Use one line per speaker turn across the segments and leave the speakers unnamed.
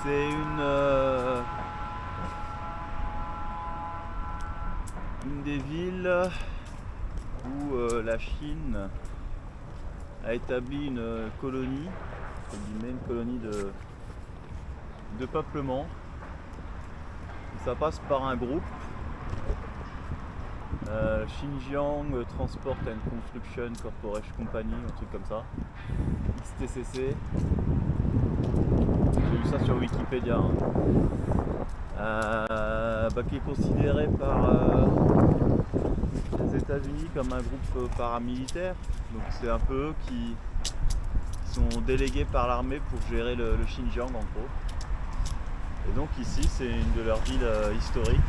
C'est une des villes où la Chine a établi une colonie, une colonie de peuplement. Et ça passe par un groupe, Xinjiang Transport and Construction Corporation Company, un truc comme ça, XTCC. J'ai vu ça sur Wikipédia. Qui est considéré par les États-Unis comme un groupe paramilitaire. Donc c'est un peu eux qui sont délégués par l'armée pour gérer le Xinjiang en gros. Et donc ici c'est une de leurs villes historiques.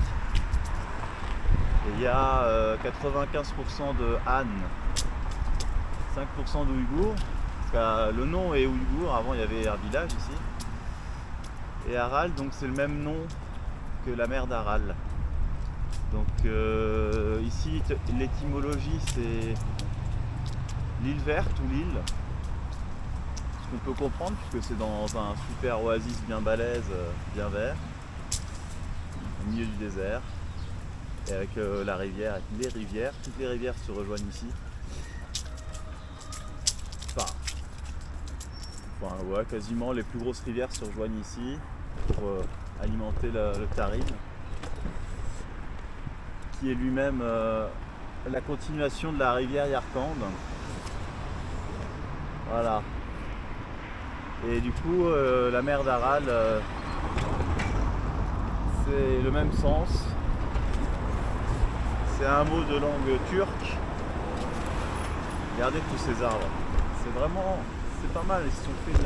Et il y a 95% de Han, 5% d'Ouïghours. Parce que le nom est Ouïghour, avant il y avait un village ici. Et Aral, donc c'est le même nom que la mer d'Aral. Donc ici l'étymologie c'est l'île verte ou l'île. Ce qu'on peut comprendre puisque c'est dans un super oasis bien balèze, bien vert, au milieu du désert. Et avec la rivière, avec les rivières, toutes les rivières se rejoignent ici. Enfin ouais, quasiment les plus grosses rivières se rejoignent ici pour alimenter le Tarim, qui est lui-même la continuation de la rivière Yarkand. Voilà. Et du coup, la mer d'Aral, c'est le même sens. C'est un mot de langue turque. Regardez tous ces arbres. C'est pas mal. Ils se sont fait une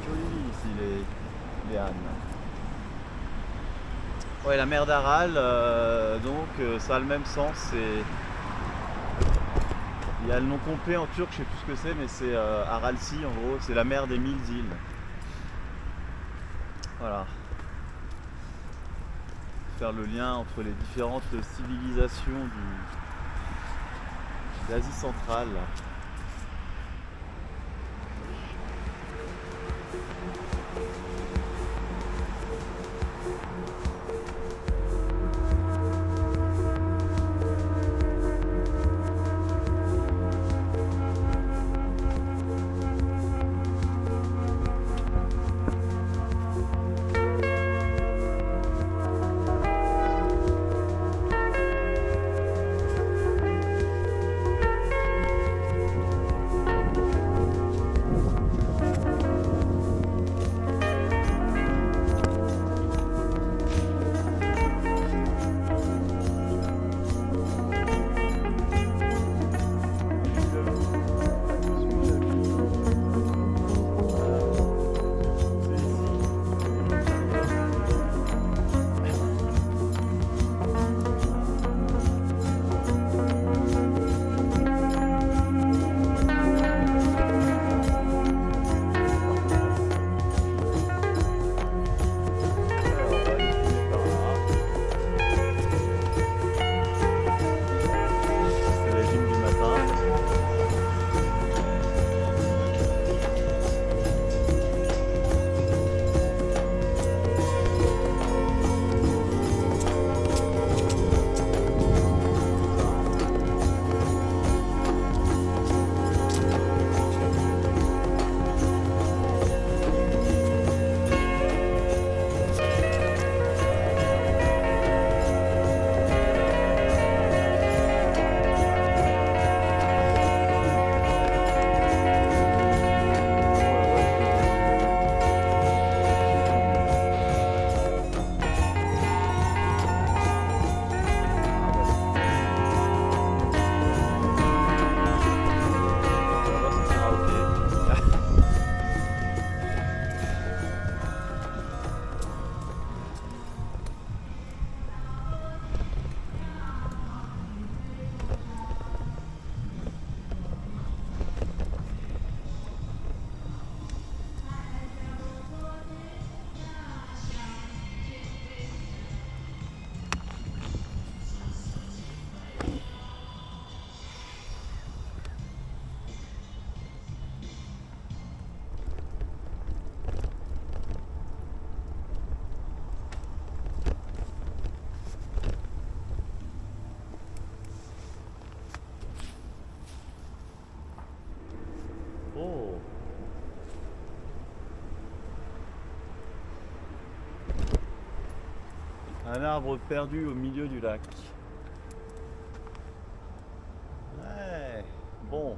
jolie vie ici, les ânes. Ouais, la mer d'Aral, ça a le même sens. Il y a le nom complet en turc, je sais plus ce que c'est, mais c'est Aralsi en gros, c'est la mer des 1000 îles. Voilà. Faire le lien entre les différentes civilisations d'Asie centrale. Un arbre perdu au milieu du lac. Ouais, bon.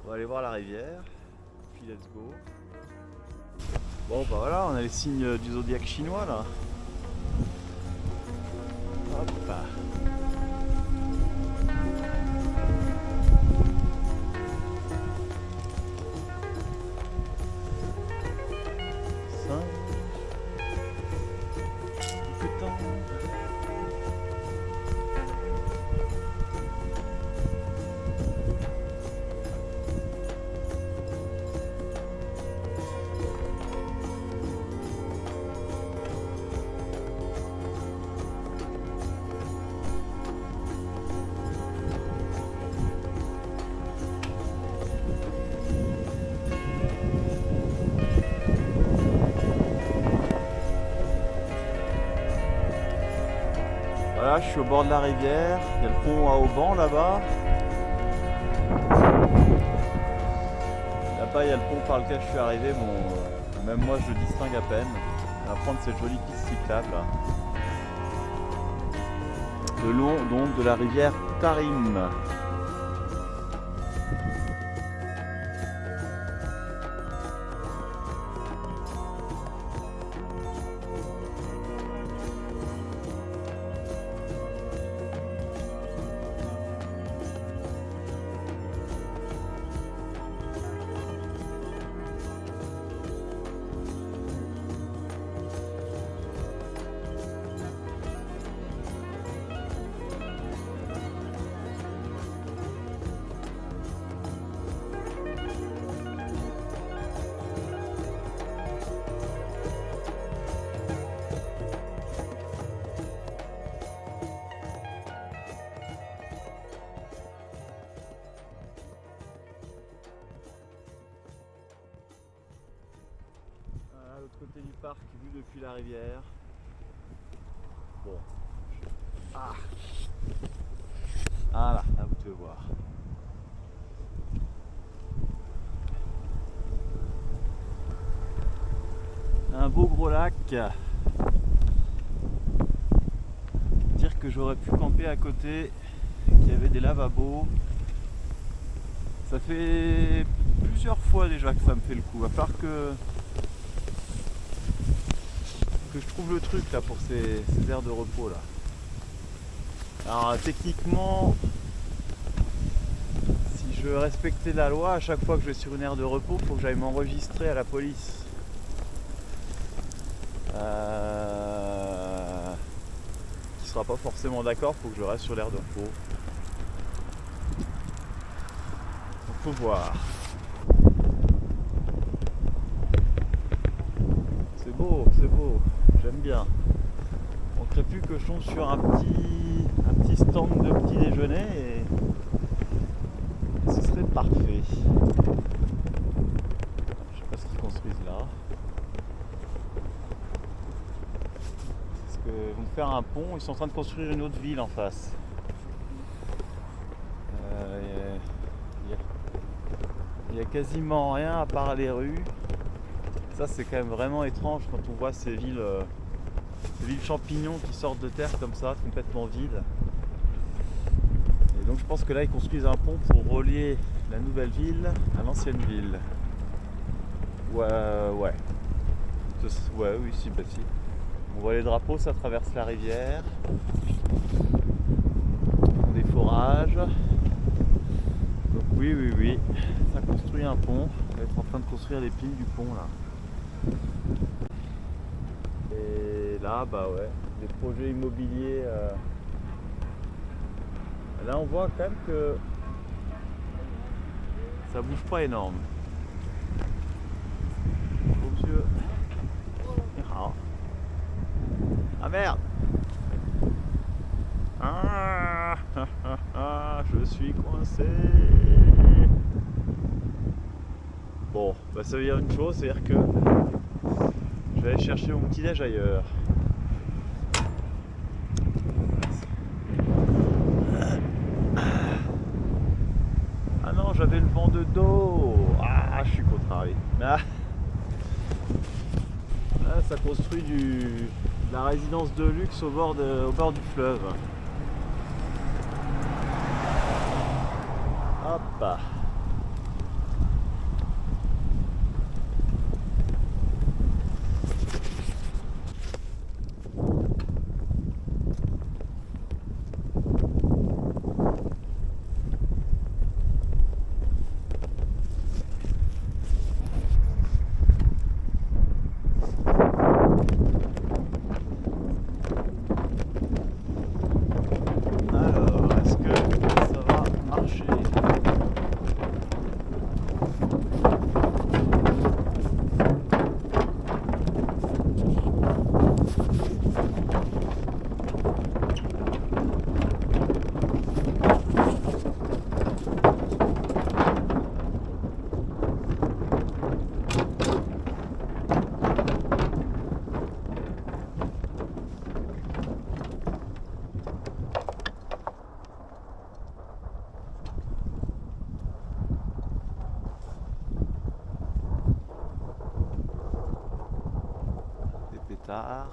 On va aller voir la rivière. Puis let's go. Bon bah voilà, on a les signes du zodiaque chinois là. Hop. Ça. Peu de temps. Voilà, je suis au bord de la rivière, il y a le pont à Auban là-bas. Là-bas, il y a le pont par lequel je suis arrivé, bon, même moi je le distingue à peine. On va prendre cette jolie piste cyclable là. Le long donc de la rivière Tarim. L'autre côté du parc vu depuis la rivière. Bon. Ah. Voilà, là vous devez voir. Un beau gros lac. Dire que j'aurais pu camper à côté, qu'il y avait des lavabos. Ça fait plusieurs fois déjà que ça me fait le coup. Va falloir que je trouve le truc là pour ces aires de repos là. Alors techniquement, si je veux respecter la loi, à chaque fois que je vais sur une aire de repos, il faut que j'aille m'enregistrer à la police. Qui sera pas forcément d'accord, il faut que je reste sur l'aire de repos. Donc faut voir. C'est beau, j'aime bien. On ne crée plus que je tombe sur un petit stand de petit déjeuner et ce serait parfait. Je sais pas ce qu'ils construisent là. Parce qu'ils vont faire un pont, ils sont en train de construire une autre ville en face. Il y a quasiment rien à part les rues. Ça c'est quand même vraiment étrange quand on voit ces villes champignons qui sortent de terre comme ça, complètement vides. Et donc je pense que là ils construisent un pont pour relier la nouvelle ville à l'ancienne ville. Ouais. Oui, si. On voit les drapeaux, ça traverse la rivière. Des forages. Donc oui. Ça construit un pont. On va être en train de construire les piles du pont là. Et là, bah ouais, des projets immobiliers. Là, on voit quand même que ça bouge pas énorme. Beaux yeux. Ah merde! Je suis coincé. Bon, bah ça veut dire une chose, c'est-à-dire que je vais aller chercher mon petit-déj ailleurs. Ah non, j'avais le vent de dos. Ah, je suis contrarié. Ah, ça ça construit de la résidence de luxe au bord du fleuve. Hop. Alors, est-ce que ça va marcher? Pétard.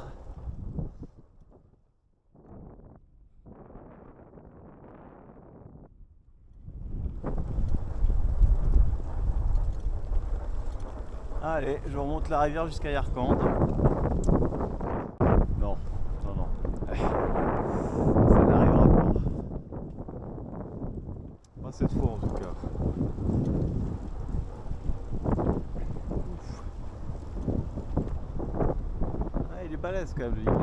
Allez, je remonte la rivière jusqu'à Yarkand. Non, non, non. Ça n'arrivera pas. Pas cette fois en tout cas. Ouf. Ah, il est balèze quand même le Yvelines.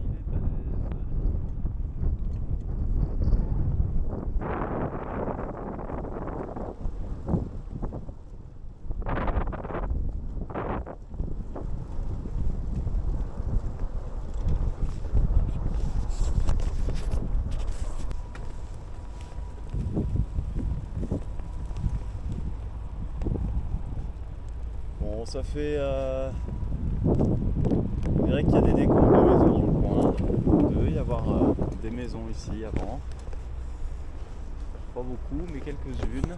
Il est balèze. Bon, ça fait. On dirait qu'il y a des décombres de maisons dans le coin. Il devait y avoir des maisons ici avant. Pas beaucoup, mais quelques-unes.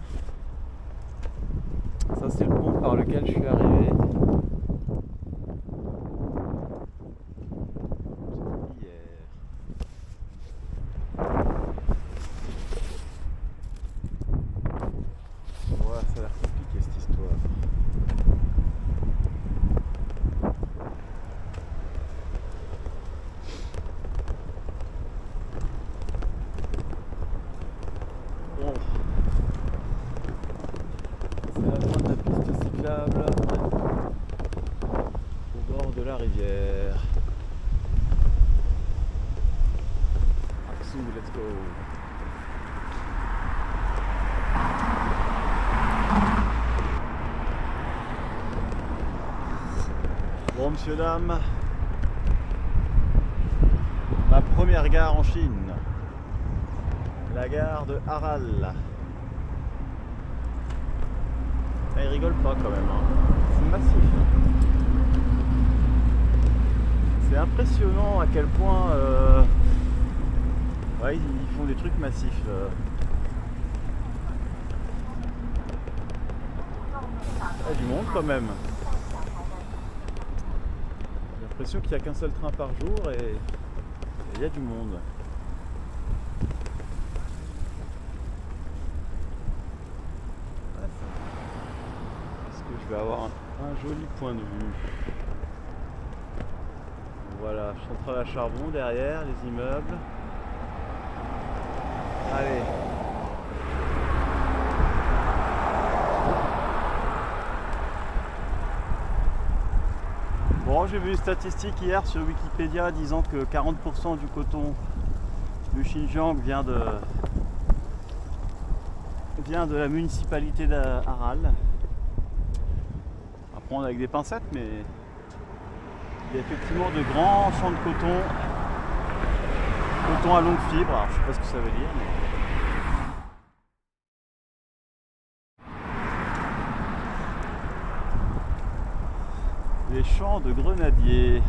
Ça, c'est le pont par lequel je suis arrivé. Hier. Ouais, ça a l'air compliqué cette histoire. Bon. C'est la fin de la piste cyclable au bord de la rivière. Axou, let's go. Bon, monsieur, dame, ma première gare en Chine, la gare de Aral. Ah, il rigole pas quand même, hein. C'est massif. C'est impressionnant à quel point ouais, ils font des trucs massifs. Il y a du monde quand même. J'ai l'impression qu'il n'y a qu'un seul train par jour et il y a du monde. Est-ce que je vais avoir un joli point de vue? Voilà, centrale à charbon derrière, les immeubles. Allez. Bon, j'ai vu une statistique hier sur Wikipédia disant que 40% du coton du Xinjiang vient de la municipalité d'Aral. À prendre avec des pincettes, mais il y a effectivement de grands champs de coton à longue fibre. Alors, je sais pas ce que ça veut dire, mais des champs de grenadiers.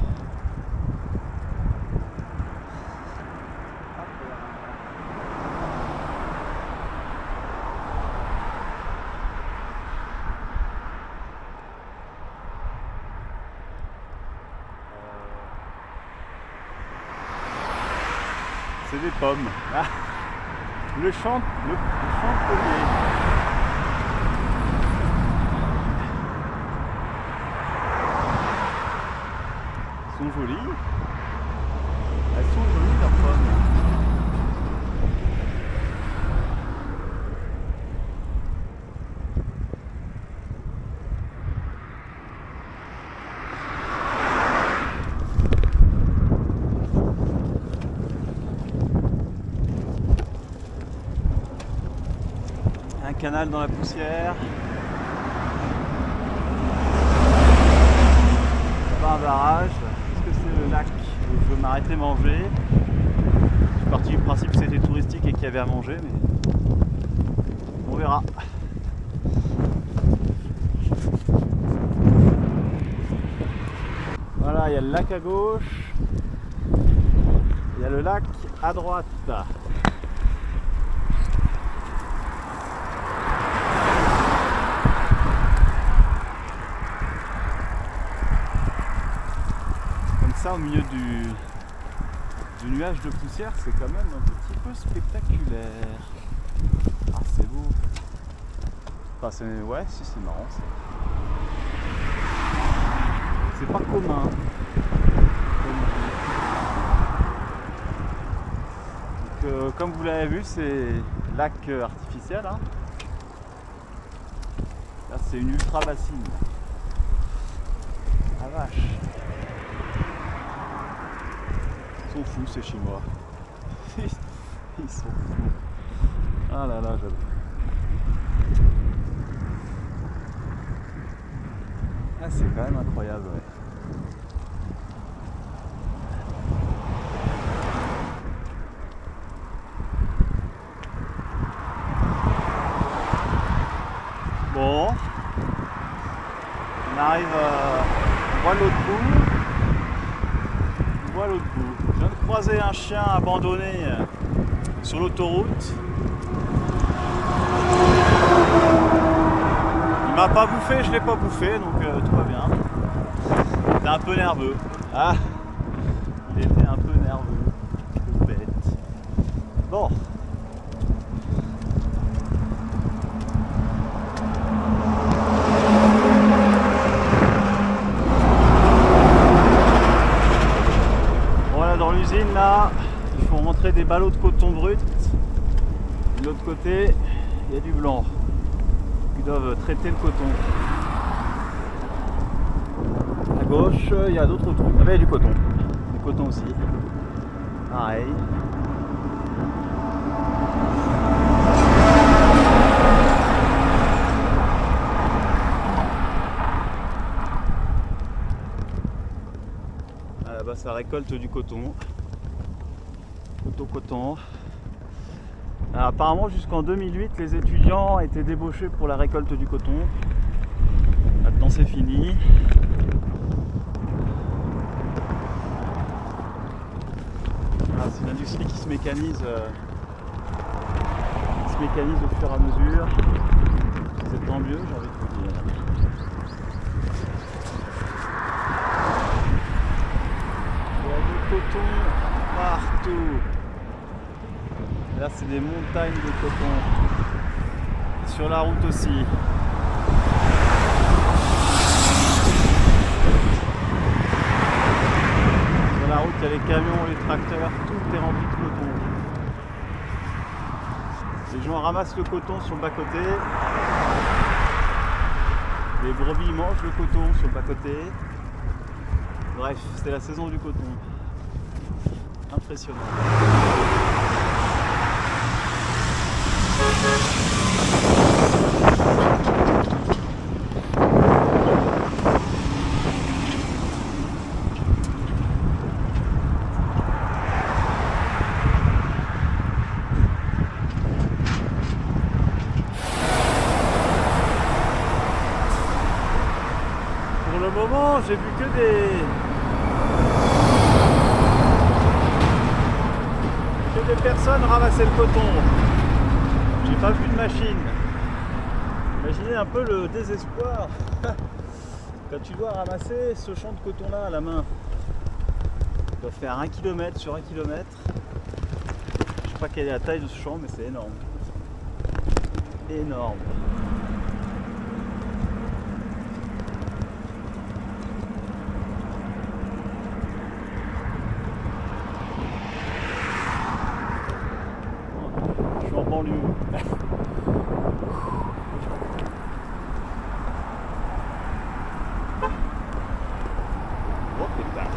C'est des pommes. Ah, le champ de pommier. Elles sont jolies. Elles sont jolies leurs pommes. Un canal dans la poussière. Là-bas un barrage. Est-ce que c'est le lac où je veux m'arrêter manger? Je suis parti du principe que c'était touristique et qu'il y avait à manger, mais on verra. Voilà, il y a le lac à gauche. Il y a le lac à droite. Au milieu du nuage de poussière, c'est quand même un petit peu spectaculaire. Ah, c'est beau. Enfin, ouais, si, c'est marrant ça. C'est pas commun. Donc, comme vous l'avez vu, c'est lac artificiel. Hein. Là, c'est une ultra bassine. Ah vache. Ils sont fous ces Chinois. Ils sont fous. Ah là là, j'adore. Ah, c'est quand même incroyable, ouais. Bon, on arrive, on voit l'autre bout. On voit l'autre bout. Je viens de croiser un chien abandonné sur l'autoroute. Il m'a pas bouffé, je l'ai pas bouffé, donc tout va bien. Il était un peu nerveux. Ah, il était un peu nerveux. Le bête. Bon. Dans l'usine là, il faut montrer des ballots de coton brut. De l'autre côté, il y a du blanc. Ils doivent traiter le coton. À gauche, il y a d'autres trucs. Ah ben, il y a du coton. Du coton aussi. Pareil. Là-bas, ça récolte du coton. Coton. Alors, apparemment, jusqu'en 2008, les étudiants étaient débauchés pour la récolte du coton. Maintenant, c'est fini. Voilà, c'est une industrie qui se mécanise au fur et à mesure. C'est tant mieux, j'ai envie de vous dire. Coton partout. Là, c'est des montagnes de coton. Sur la route aussi. Sur la route, il y a les camions, les tracteurs, tout est rempli de coton. Les gens ramassent le coton sur le bas-côté. Les brebis mangent le coton sur le bas-côté. Bref, c'est la saison du coton. Impressionnant. Pour le moment, j'ai vu que des personnes ramasser le coton. J'ai pas vu de machine. Imaginez un peu le désespoir quand tu dois ramasser ce champ de coton là à la main. Tu dois faire 1 km sur 1 km. sais pas quelle est la taille de ce champ, mais c'est énorme. Énorme. Je suis en banlieue. Oh putain.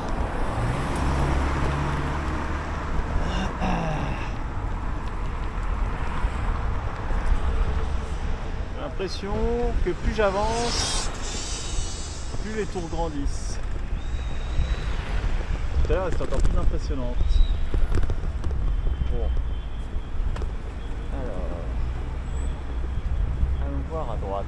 J'ai l'impression que plus j'avance, plus les tours grandissent. Tout à l'heure, c'est encore plus impressionnante. Bon. Alors, allons voir à droite.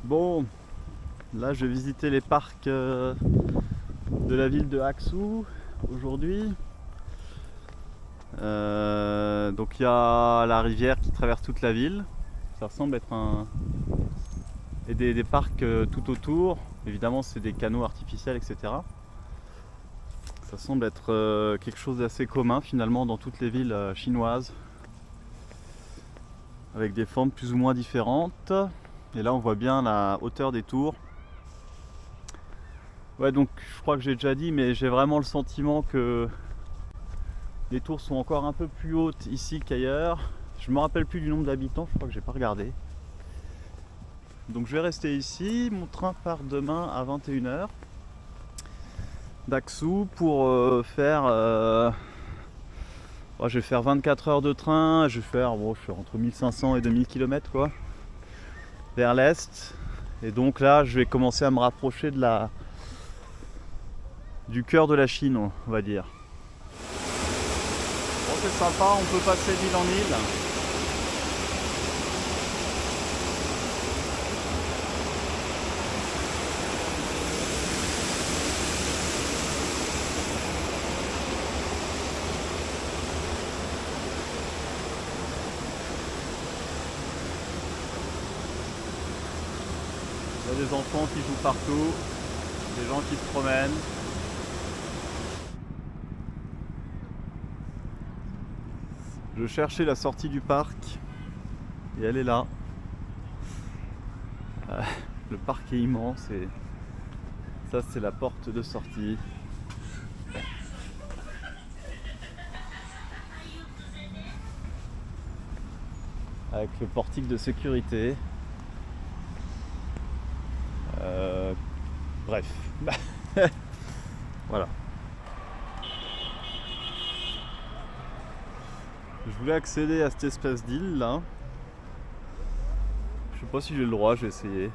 Bon, là je vais visiter les parcs de la ville de Ak-Sou aujourd'hui. Donc il y a la rivière qui traverse toute la ville. Ça ressemble être et des parcs tout autour. Évidemment c'est des canaux artificiels, etc. Ça semble être quelque chose d'assez commun finalement dans toutes les villes chinoises, avec des formes plus ou moins différentes. Et là on voit bien la hauteur des tours. Ouais, donc je crois que j'ai déjà dit, mais j'ai vraiment le sentiment que les tours sont encore un peu plus hautes ici qu'ailleurs. Je me rappelle plus du nombre d'habitants, je crois que j'ai pas regardé. Donc je vais rester ici. Mon train part demain à 21h d'Ak-Sou pour faire je vais faire 24 heures de train. Je vais faire entre 1500 et 2000 km quoi, vers l'est. Et donc là je vais commencer à me rapprocher du cœur de la Chine, on va dire. Bon, c'est sympa, on peut passer d'île en île. Il y a des enfants qui jouent partout, des gens qui se promènent. Je cherchais la sortie du parc et elle est là. Le parc est immense et ça c'est la porte de sortie. Avec le portique de sécurité. Bref. Voilà. Je voulais accéder à cette espèce d'île là. Je sais pas si j'ai le droit, je vais essayer.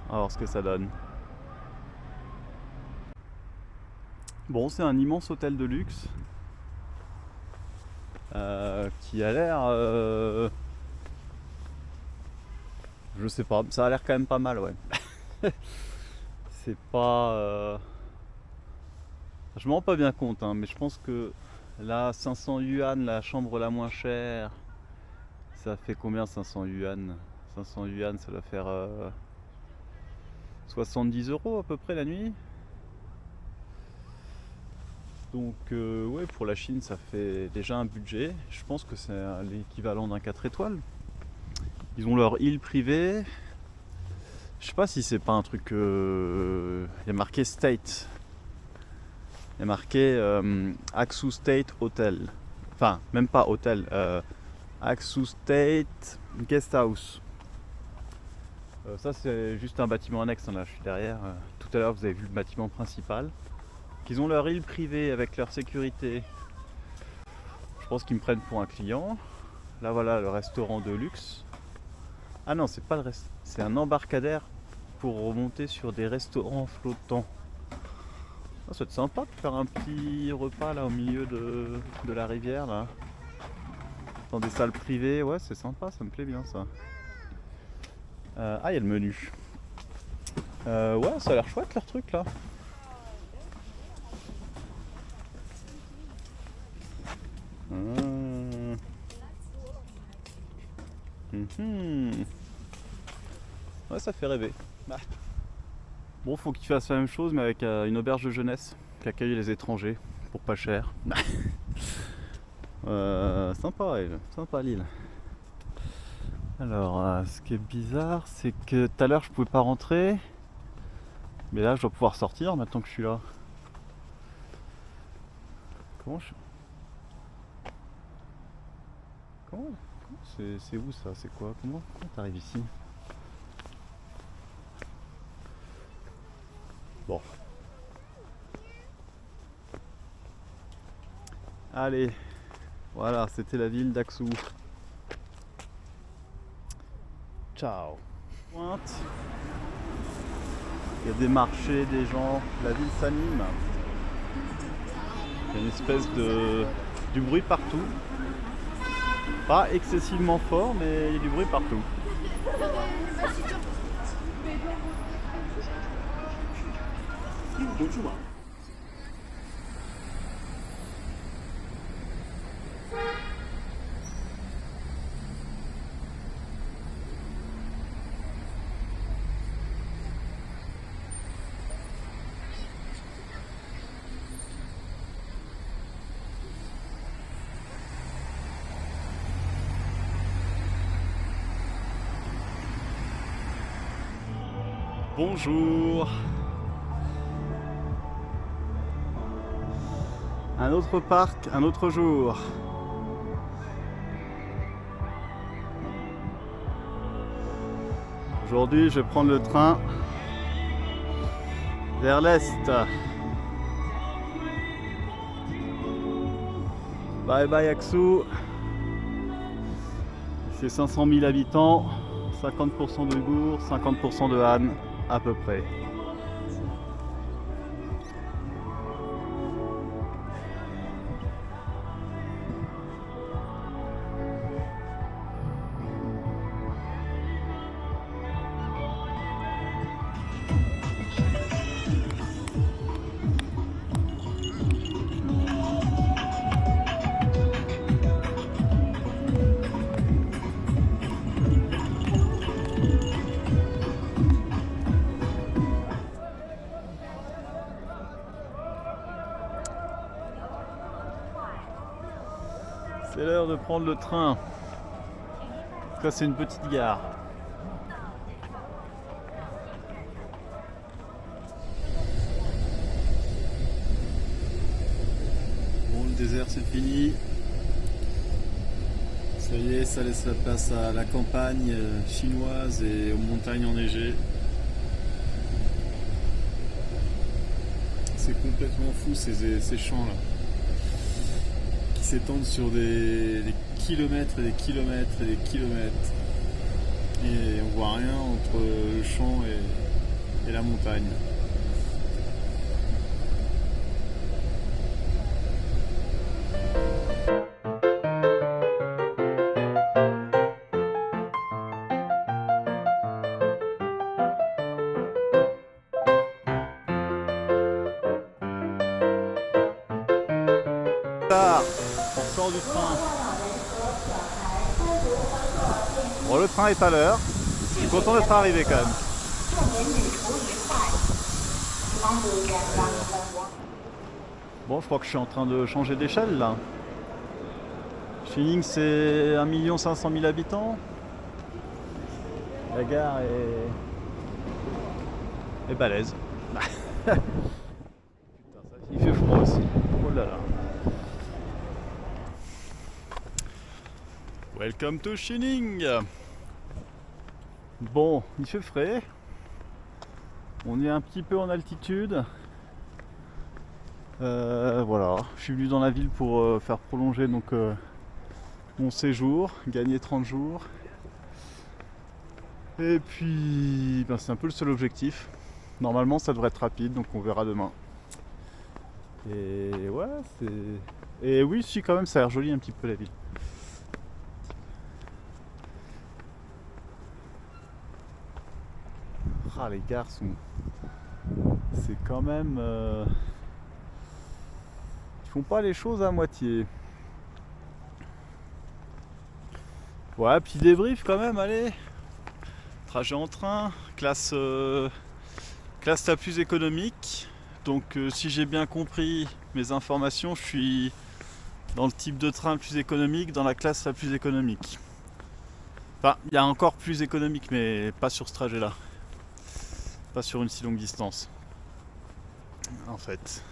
On va voir ce que ça donne. Bon, c'est un immense hôtel de luxe qui a l'air... je sais pas, ça a l'air quand même pas mal, ouais. C'est pas... Je me rends pas bien compte, hein, mais je pense que là, 500 yuan, la chambre la moins chère, ça fait combien 500 yuan? 500 yuan, ça doit faire 70 € à peu près la nuit. Donc ouais, pour la Chine, ça fait déjà un budget. Je pense que c'est l'équivalent d'un 4 étoiles. Ils ont leur île privée. Je sais pas si c'est pas un truc... Il y a marqué State. Il est marqué Aksu State Hotel. Enfin, même pas hôtel, Aksu State Guest House. Ça c'est juste un bâtiment annexe, là je suis derrière. Tout à l'heure vous avez vu le bâtiment principal. Ils ont leur île privée avec leur sécurité. Je pense qu'ils me prennent pour un client. Là voilà le restaurant de luxe. Ah non, c'est pas le restaurant, c'est un embarcadère pour remonter sur des restaurants flottants. Ah, ça va être sympa de faire un petit repas là au milieu de la rivière là. Dans des salles privées, ouais c'est sympa, ça me plaît bien ça. Ah il y a le menu. Ouais ça a l'air chouette leur truc là. Ouais ça fait rêver. Bon faut qu'ils fassent la même chose mais avec une auberge de jeunesse qui accueille les étrangers pour pas cher. Sympa l'île. Alors ce qui est bizarre c'est que tout à l'heure je pouvais pas rentrer. Mais là je dois pouvoir sortir maintenant que je suis là. Comment c'est où ça? C'est quoi? Comment t'arrives ici? Bon. Allez. Voilà, c'était la ville d'Aksu. Ciao. Pointe. Il y a des marchés, des gens. La ville s'anime. Il y a une espèce du bruit partout. Pas excessivement fort, mais il y a du bruit partout. Bonjour. Un autre parc, un autre jour. Aujourd'hui, je vais prendre le train vers l'est. Bye bye Aksu. C'est 500 000 habitants, 50% de Ouïghours, 50% de Han à peu près. C'est l'heure de prendre le train. Ça c'est une petite gare. Bon, le désert c'est fini. Ça y est, ça laisse la place à la campagne chinoise et aux montagnes enneigées. C'est complètement fou ces champs là. S'étendent sur des kilomètres et des kilomètres et des kilomètres et on voit rien entre le champ et la montagne. On sort du train. Bon, le train est à l'heure. Je suis content d'être arrivé quand même. Bon, je crois que je suis en train de changer d'échelle là. Xining c'est 1 500 000 habitants. La gare est balèze. Putain, il fait froid aussi. Welcome to Shining. Bon, il fait frais. On est un petit peu en altitude. Voilà, je suis venu dans la ville pour faire prolonger mon séjour, gagner 30 jours. Et puis, c'est un peu le seul objectif. Normalement, ça devrait être rapide, donc on verra demain. Et ouais, Et oui, si, quand même, ça a l'air joli un petit peu la ville. Ah, les gares sont... C'est quand même... Ils font pas les choses à moitié. Ouais, petit débrief quand même, allez. Trajet en train, classe la plus économique. Donc si j'ai bien compris mes informations, je suis dans le type de train le plus économique, dans la classe la plus économique. Enfin, il y a encore plus économique, mais pas sur ce trajet-là. Pas sur une si longue distance. En fait.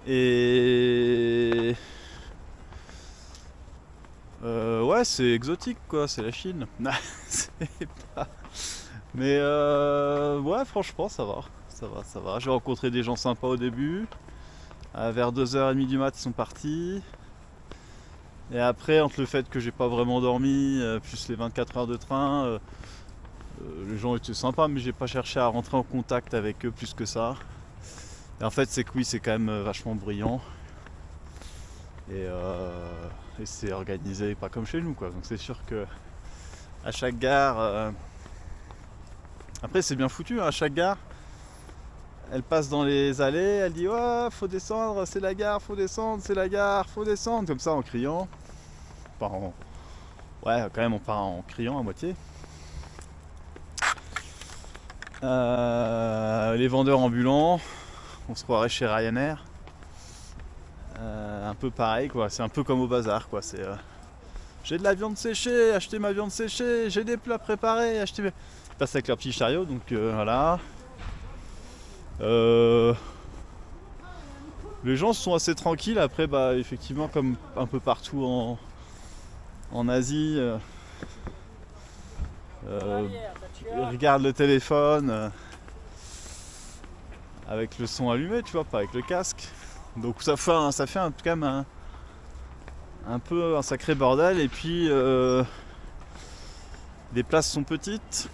Et... ouais, c'est exotique quoi, c'est la Chine. C'est pas... Mais ouais, franchement, ça va. Ça va. J'ai rencontré des gens sympas au début. Vers 2h30 du mat, ils sont partis. Et après, entre le fait que j'ai pas vraiment dormi, plus les 24 heures de train, les gens étaient sympas, mais j'ai pas cherché à rentrer en contact avec eux plus que ça. Et en fait, c'est que oui, c'est quand même vachement brillant. Et c'est organisé pas comme chez nous, quoi. Donc c'est sûr que à chaque gare... Après, c'est bien foutu, hein, à chaque gare. Elle passe dans les allées, elle dit oh, faut descendre, c'est la gare, faut descendre, c'est la gare, faut descendre, comme ça en criant. Ouais, quand même on part en criant à moitié. Les vendeurs ambulants, on se croirait chez Ryanair. Un peu pareil quoi, c'est un peu comme au bazar quoi. C'est j'ai de la viande séchée, achetez ma viande séchée, j'ai des plats préparés, achetez. Ils passent avec leur petit chariot, donc voilà. Les gens sont assez tranquilles. Après, effectivement, comme un peu partout en Asie, ils regardent le téléphone avec le son allumé, tu vois, pas avec le casque. Donc ça fait quand même un peu un sacré bordel. Et puis, les places sont petites.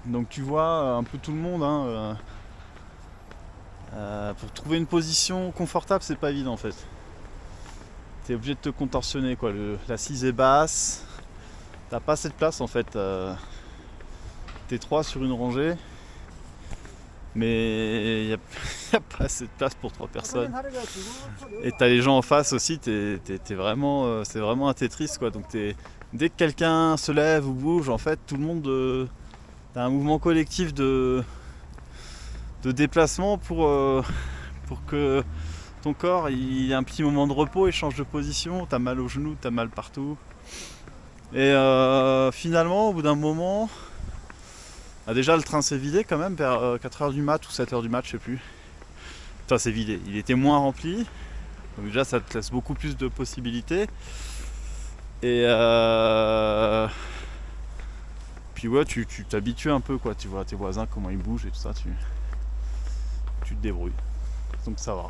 Donc tu vois un peu tout le monde. Pour trouver une position confortable, c'est pas évident en fait. T'es obligé de te contorsionner quoi. L'assise est basse. T'as pas assez de place en fait. T'es 3 sur une rangée. Mais il n'y a pas assez de place pour 3 personnes. Et t'as les gens en face aussi. C'est vraiment un Tetris quoi. Donc dès que quelqu'un se lève ou bouge, en fait, tout le monde. T'as un mouvement collectif de déplacement pour que ton corps il ait un petit moment de repos et change de position. T'as mal aux genoux, t'as mal partout. Et finalement, au bout d'un moment, déjà le train s'est vidé quand même vers 4h du mat ou 7h du mat, je sais plus. Enfin, c'est vidé. Il était moins rempli. Donc déjà, ça te laisse beaucoup plus de possibilités. Et puis ouais, tu t'habitues un peu quoi. Tu vois tes voisins comment ils bougent et tout ça. Tu te débrouilles. Donc ça va.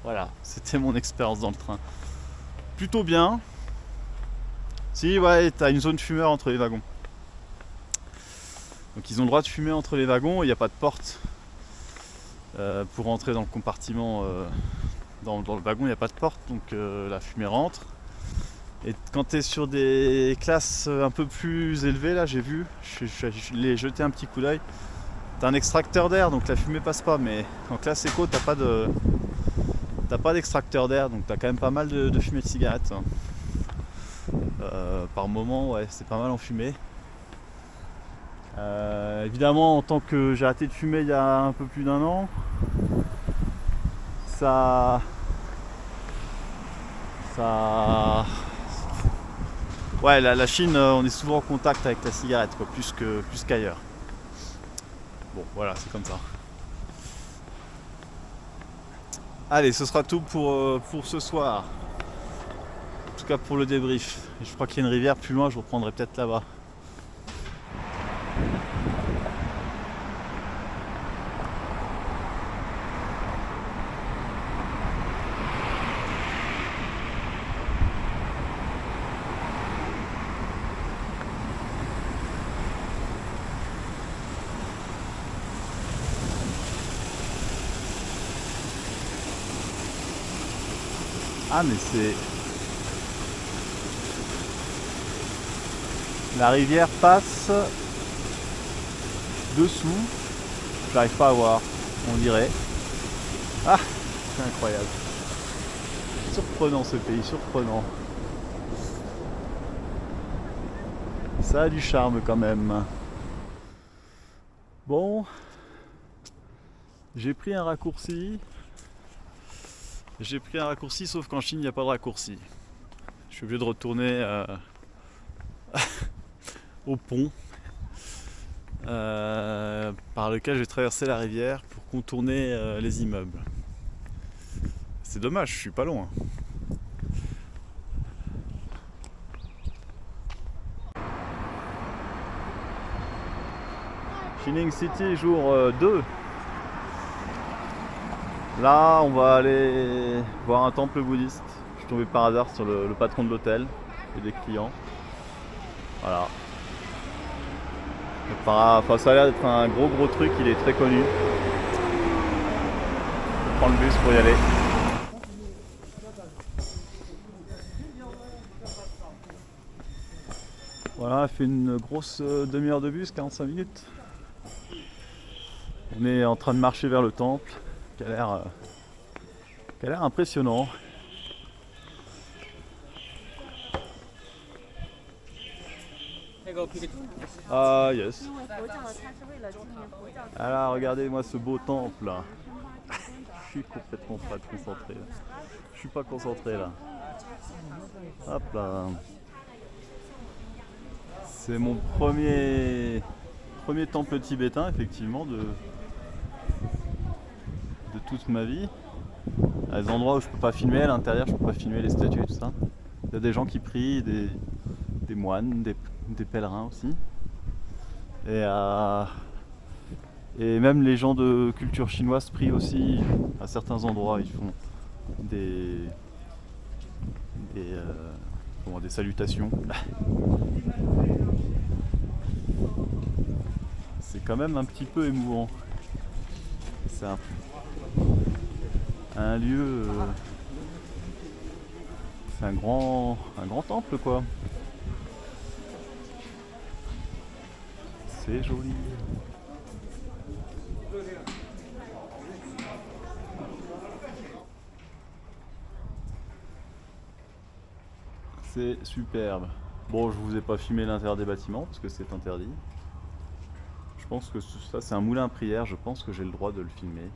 Voilà, c'était mon expérience dans le train. Plutôt bien. Si, ouais, t'as une zone fumeur entre les wagons. Donc ils ont le droit de fumer entre les wagons, il n'y a pas de porte pour rentrer dans le compartiment. Dans le wagon, il n'y a pas de porte, donc la fumée rentre. Et quand tu es sur des classes un peu plus élevées, là j'ai vu, je l'ai jeté un petit coup d'œil. T'as un extracteur d'air, donc la fumée passe pas, mais en classe éco, t'as pas d'extracteur d'air, donc t'as quand même pas mal de fumée de cigarette. Par moment, ouais, c'est pas mal en fumée. Évidemment, en tant que j'ai arrêté de fumer il y a un peu plus d'1 an, ouais, la Chine, on est souvent en contact avec la cigarette, quoi, plus qu'ailleurs. Bon, voilà, c'est comme ça. Allez, ce sera tout pour ce soir. En tout cas pour le débrief. Et je crois qu'il y a une rivière plus loin, je reprendrai peut-être là-bas. Ah mais c'est... La rivière passe dessous. J'arrive pas à voir, on dirait. Ah, c'est incroyable. Surprenant ce pays, surprenant. Ça a du charme quand même. Bon, j'ai pris un raccourci. Sauf qu'en Chine il n'y a pas de raccourci. Je suis obligé de retourner au pont par lequel j'ai traversé la rivière pour contourner les immeubles. C'est dommage, je suis pas loin. Xining City jour 2. Là, on va aller voir un temple bouddhiste. Je suis tombé par hasard sur le patron de l'hôtel et des clients. Voilà. Enfin, ça a l'air d'être un gros truc, il est très connu. On prend le bus pour y aller. Voilà, il fait une grosse demi-heure de bus, 45 minutes. On est en train de marcher vers le temple. Qui a l'air impressionnant. Ah yes. Alors regardez-moi ce beau temple là. Je suis complètement pas concentré là. Je suis pas concentré là. Hop là. C'est mon premier temple tibétain effectivement de toute ma vie. À des endroits où je peux pas filmer, à l'intérieur je peux pas filmer les statues et tout ça. Il y a des gens qui prient, des moines, des pèlerins aussi. Et même les gens de culture chinoise prient aussi à certains endroits. Ils font des salutations. C'est quand même un petit peu émouvant. C'est un lieu, c'est un grand temple quoi. C'est joli. C'est superbe. Bon, je vous ai pas filmé l'intérieur des bâtiments parce que c'est interdit. Je pense que ça c'est un moulin à prière, je pense que j'ai le droit de le filmer.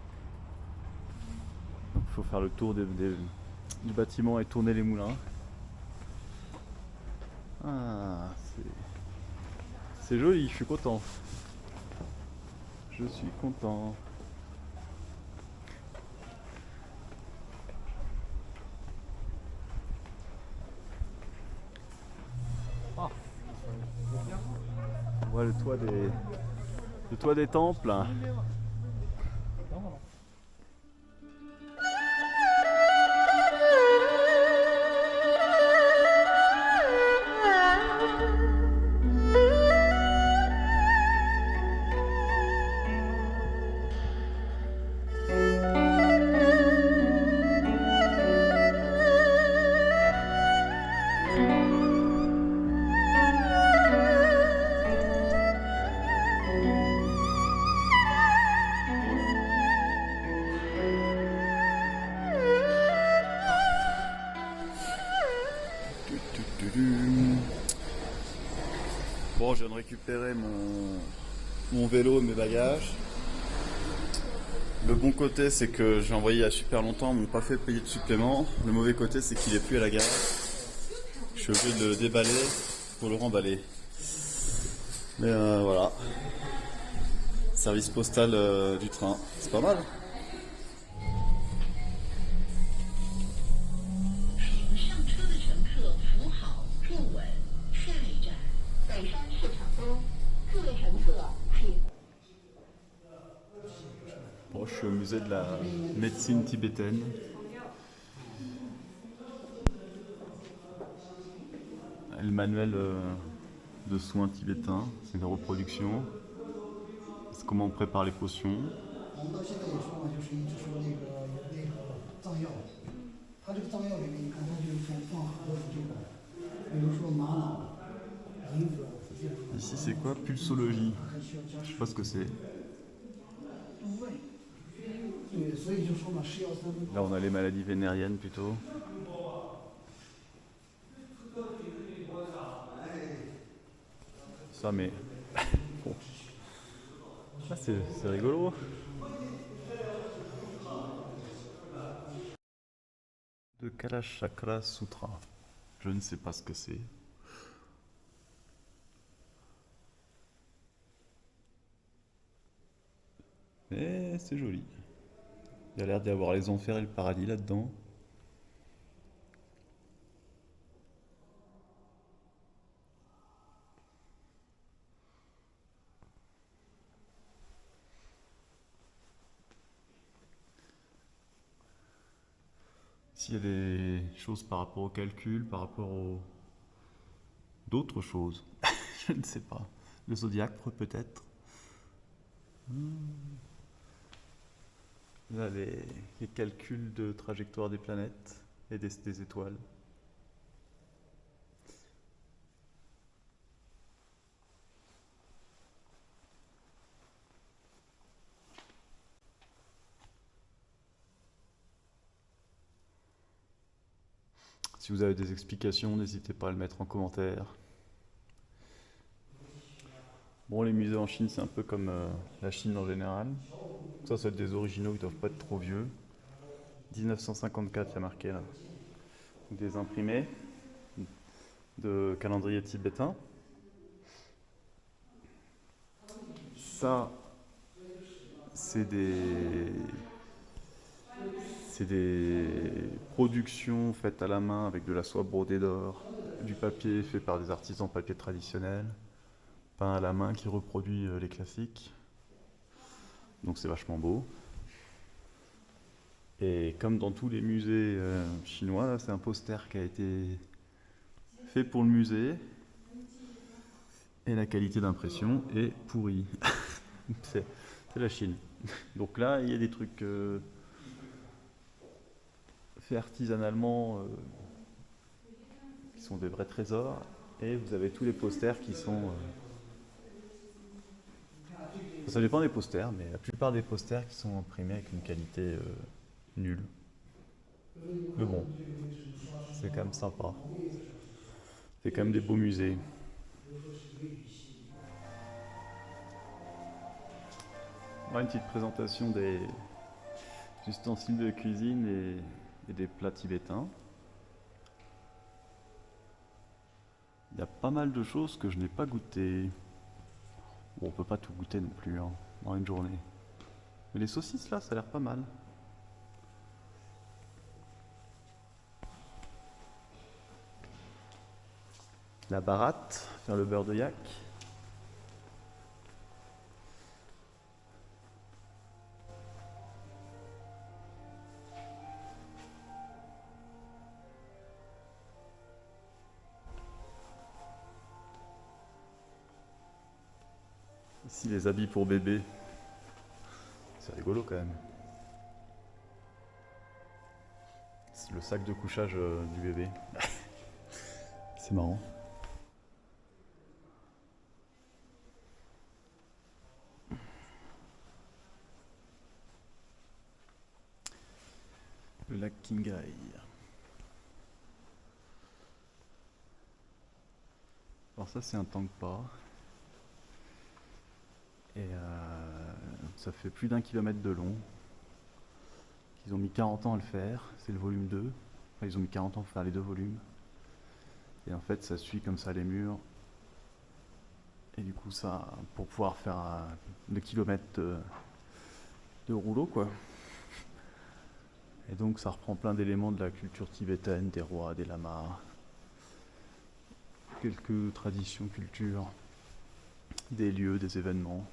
Donc il faut faire le tour du bâtiment et tourner les moulins. Ah, c'est joli, je suis content. Je suis content. Ah. On voit le toit des temples. Bon, je viens de récupérer mon vélo et mes bagages. Le bon côté, c'est que j'ai envoyé il y a super longtemps, ils m'ont pas fait payer de supplément. Le mauvais côté, c'est qu'il est plus à la gare. Je suis obligé de le déballer pour le remballer. Mais voilà. Service postal du train. C'est pas mal. Je suis au musée de la médecine tibétaine. Le manuel de soins tibétains, c'est une reproduction. C'est comment on prépare les potions. 我们到现在也说嘛，就是一直说那个，在这个藏药，它这个藏药里面你看它就有一种放很多的这种，比如说玛瑙、银子、这些。 Ici c'est quoi? Pulsologie. Je sais pas ce que c'est. Là on a les maladies vénériennes plutôt. Ça mais... Bon. Ah, c'est rigolo. De Kalash Chakra Sutra. Je ne sais pas ce que c'est. Mais c'est joli. Il y a l'air d'y avoir les enfers et le paradis là-dedans. S'il y a des choses par rapport au calcul, par rapport aux... d'autres choses. Je ne sais pas. Le zodiaque peut-être. Là, les calculs de trajectoire des planètes et des étoiles. Si vous avez des explications, n'hésitez pas à le mettre en commentaire. Bon, les musées en Chine, c'est un peu comme la Chine en général. Ça, c'est des originaux, ils doivent pas être trop vieux. 1954, il y a marqué là. Des imprimés de calendrier tibétain. Ça, c'est des productions faites à la main avec de la soie brodée d'or, du papier fait par des artisans papier traditionnels, peint à la main qui reproduit les classiques. Donc c'est vachement beau. Et comme dans tous les musées chinois, là, c'est un poster qui a été fait pour le musée. Et la qualité d'impression est pourrie. c'est la Chine. Donc là, il y a des trucs faits artisanalement qui sont des vrais trésors. Et vous avez tous les posters qui sont... ça dépend des posters, mais la plupart des posters qui sont imprimés avec une qualité nulle. Mais bon, c'est quand même sympa. C'est quand même des beaux musées. Une petite présentation des ustensiles de cuisine et des plats tibétains. Il y a pas mal de choses que je n'ai pas goûtées. Bon, on peut pas tout goûter non plus hein, dans une journée. Mais les saucisses là, ça a l'air pas mal. La baratte, faire le beurre de yak. Ici les habits pour bébé. C'est rigolo quand même. C'est le sac de couchage du bébé. C'est marrant. Le lac Qinghai. Alors ça c'est un Tangpa. Et ça fait plus d'1 kilomètre de long. Ils ont mis 40 ans à le faire, c'est le volume 2. Enfin, ils ont mis 40 ans pour faire les deux volumes. Et en fait ça suit comme ça les murs. Et du coup ça, pour pouvoir faire 2 kilomètres de rouleau quoi. Et donc ça reprend plein d'éléments de la culture tibétaine, des rois, des lamas. Quelques traditions, cultures, des lieux, des événements.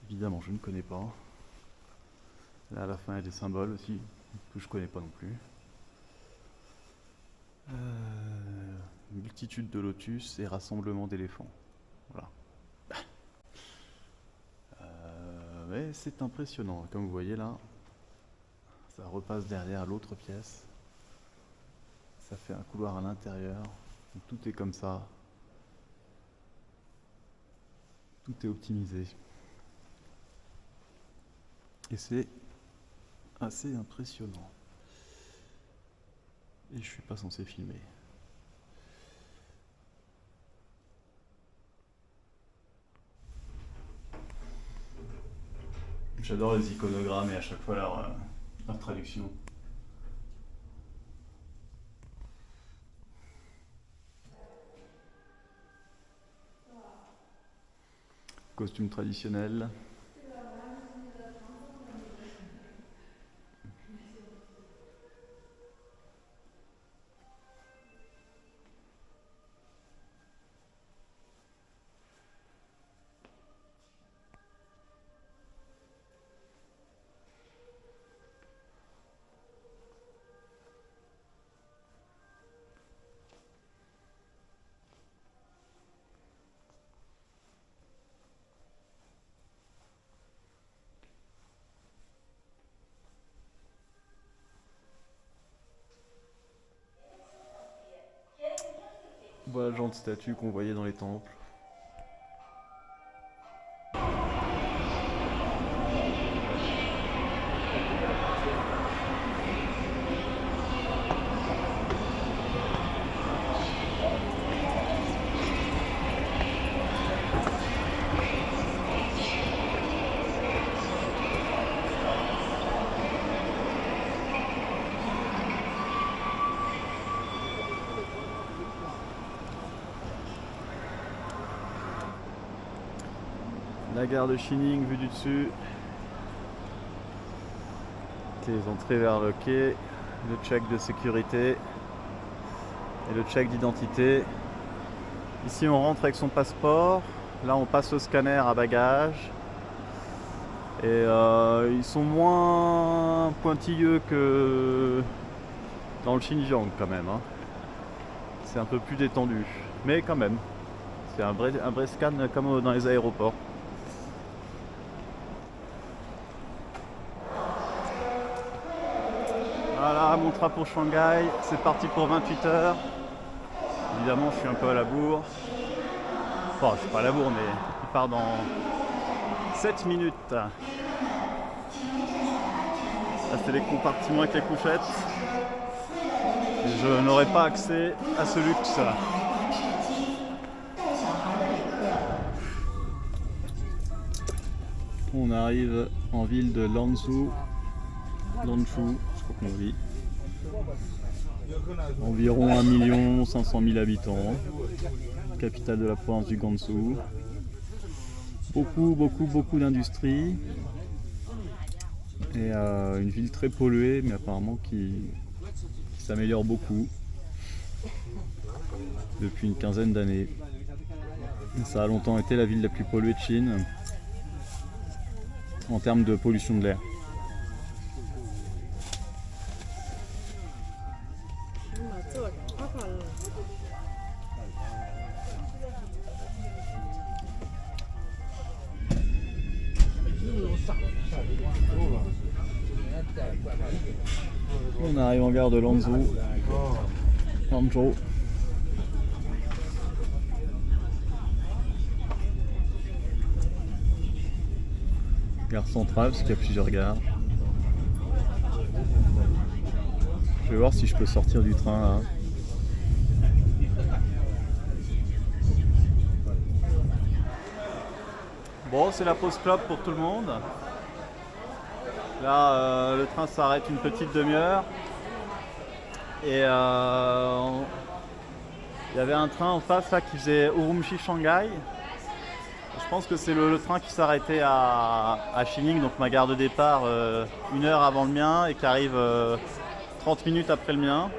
Évidemment je ne connais pas. Là à la fin il y a des symboles aussi que je connais pas non plus. Multitude de lotus et rassemblement d'éléphants. Voilà. Mais c'est impressionnant, comme vous voyez là, ça repasse derrière l'autre pièce. Ça fait un couloir à l'intérieur. Tout est comme ça. Tout est optimisé. Et c'est assez impressionnant. Et je suis pas censé filmer. J'adore les iconogrammes et à chaque fois leur traduction. Costume traditionnel. Voilà le genre de statue qu'on voyait dans les temples. La gare de Xining vue du dessus. Les entrées vers le quai, le check de sécurité et le check d'identité. Ici on rentre avec son passeport, là on passe au scanner à bagages. Et ils sont moins pointilleux que dans le Xinjiang quand même. Hein. C'est un peu plus détendu, mais quand même. C'est un vrai scan comme dans les aéroports. Voilà, mon train pour Shanghai, c'est parti pour 28 heures. Évidemment, je suis un peu à la bourre. Enfin, je suis pas à la bourre, mais il part dans 7 minutes. Là, c'est les compartiments avec les couchettes. Et je n'aurai pas accès à ce luxe. On arrive en ville de Lanzhou. Lanzhou, je crois qu'on dit. Environ 1 500 000 habitants. Capitale de la province du Gansu. Beaucoup d'industries. Et une ville très polluée, mais apparemment qui s'améliore beaucoup depuis une quinzaine d'années. Ça a longtemps été la ville la plus polluée de Chine en termes de pollution de l'air. On arrive en gare de Lanzhou. Gare centrale, parce qu'il y a plusieurs gares. Je vais voir si je peux sortir du train là. Bon, c'est la pause clope pour tout le monde. Là, le train s'arrête une petite demi-heure. Et il y avait un train en face là qui faisait Urumqi-Shanghai. Je pense que c'est le train qui s'arrêtait à Xining, donc ma gare de départ, 1 heure avant le mien et qui arrive 30 minutes après le mien.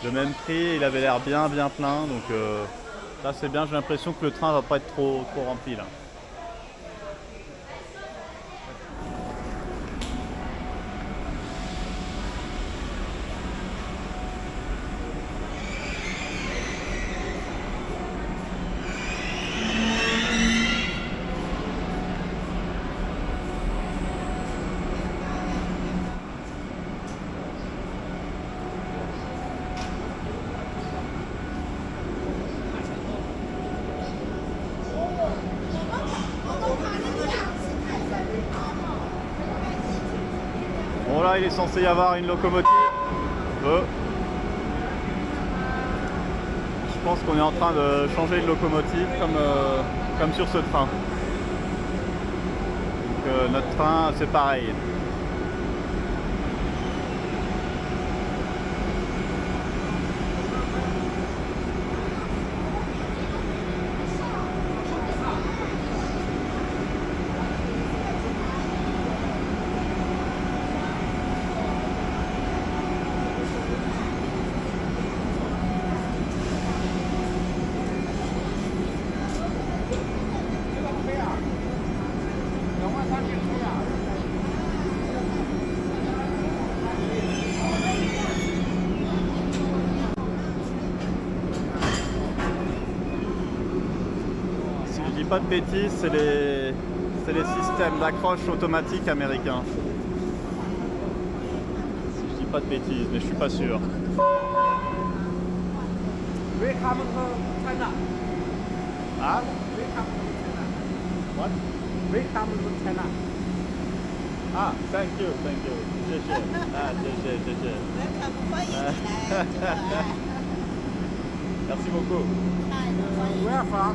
Le même prix, il avait l'air bien plein, donc là c'est bien, j'ai l'impression que le train va pas être trop rempli là. Bon là il est censé y avoir une locomotive. Je pense qu'on est en train de changer de locomotive comme sur ce train. Donc, notre train c'est pareil. Si je dis pas de bêtises, c'est les systèmes d'accroche automatique américains. Si je dis pas de bêtises, mais je suis pas sûr. Ah? What? Ah, thank you. 谢谢。啊，谢谢。Merci beaucoup.
Where from?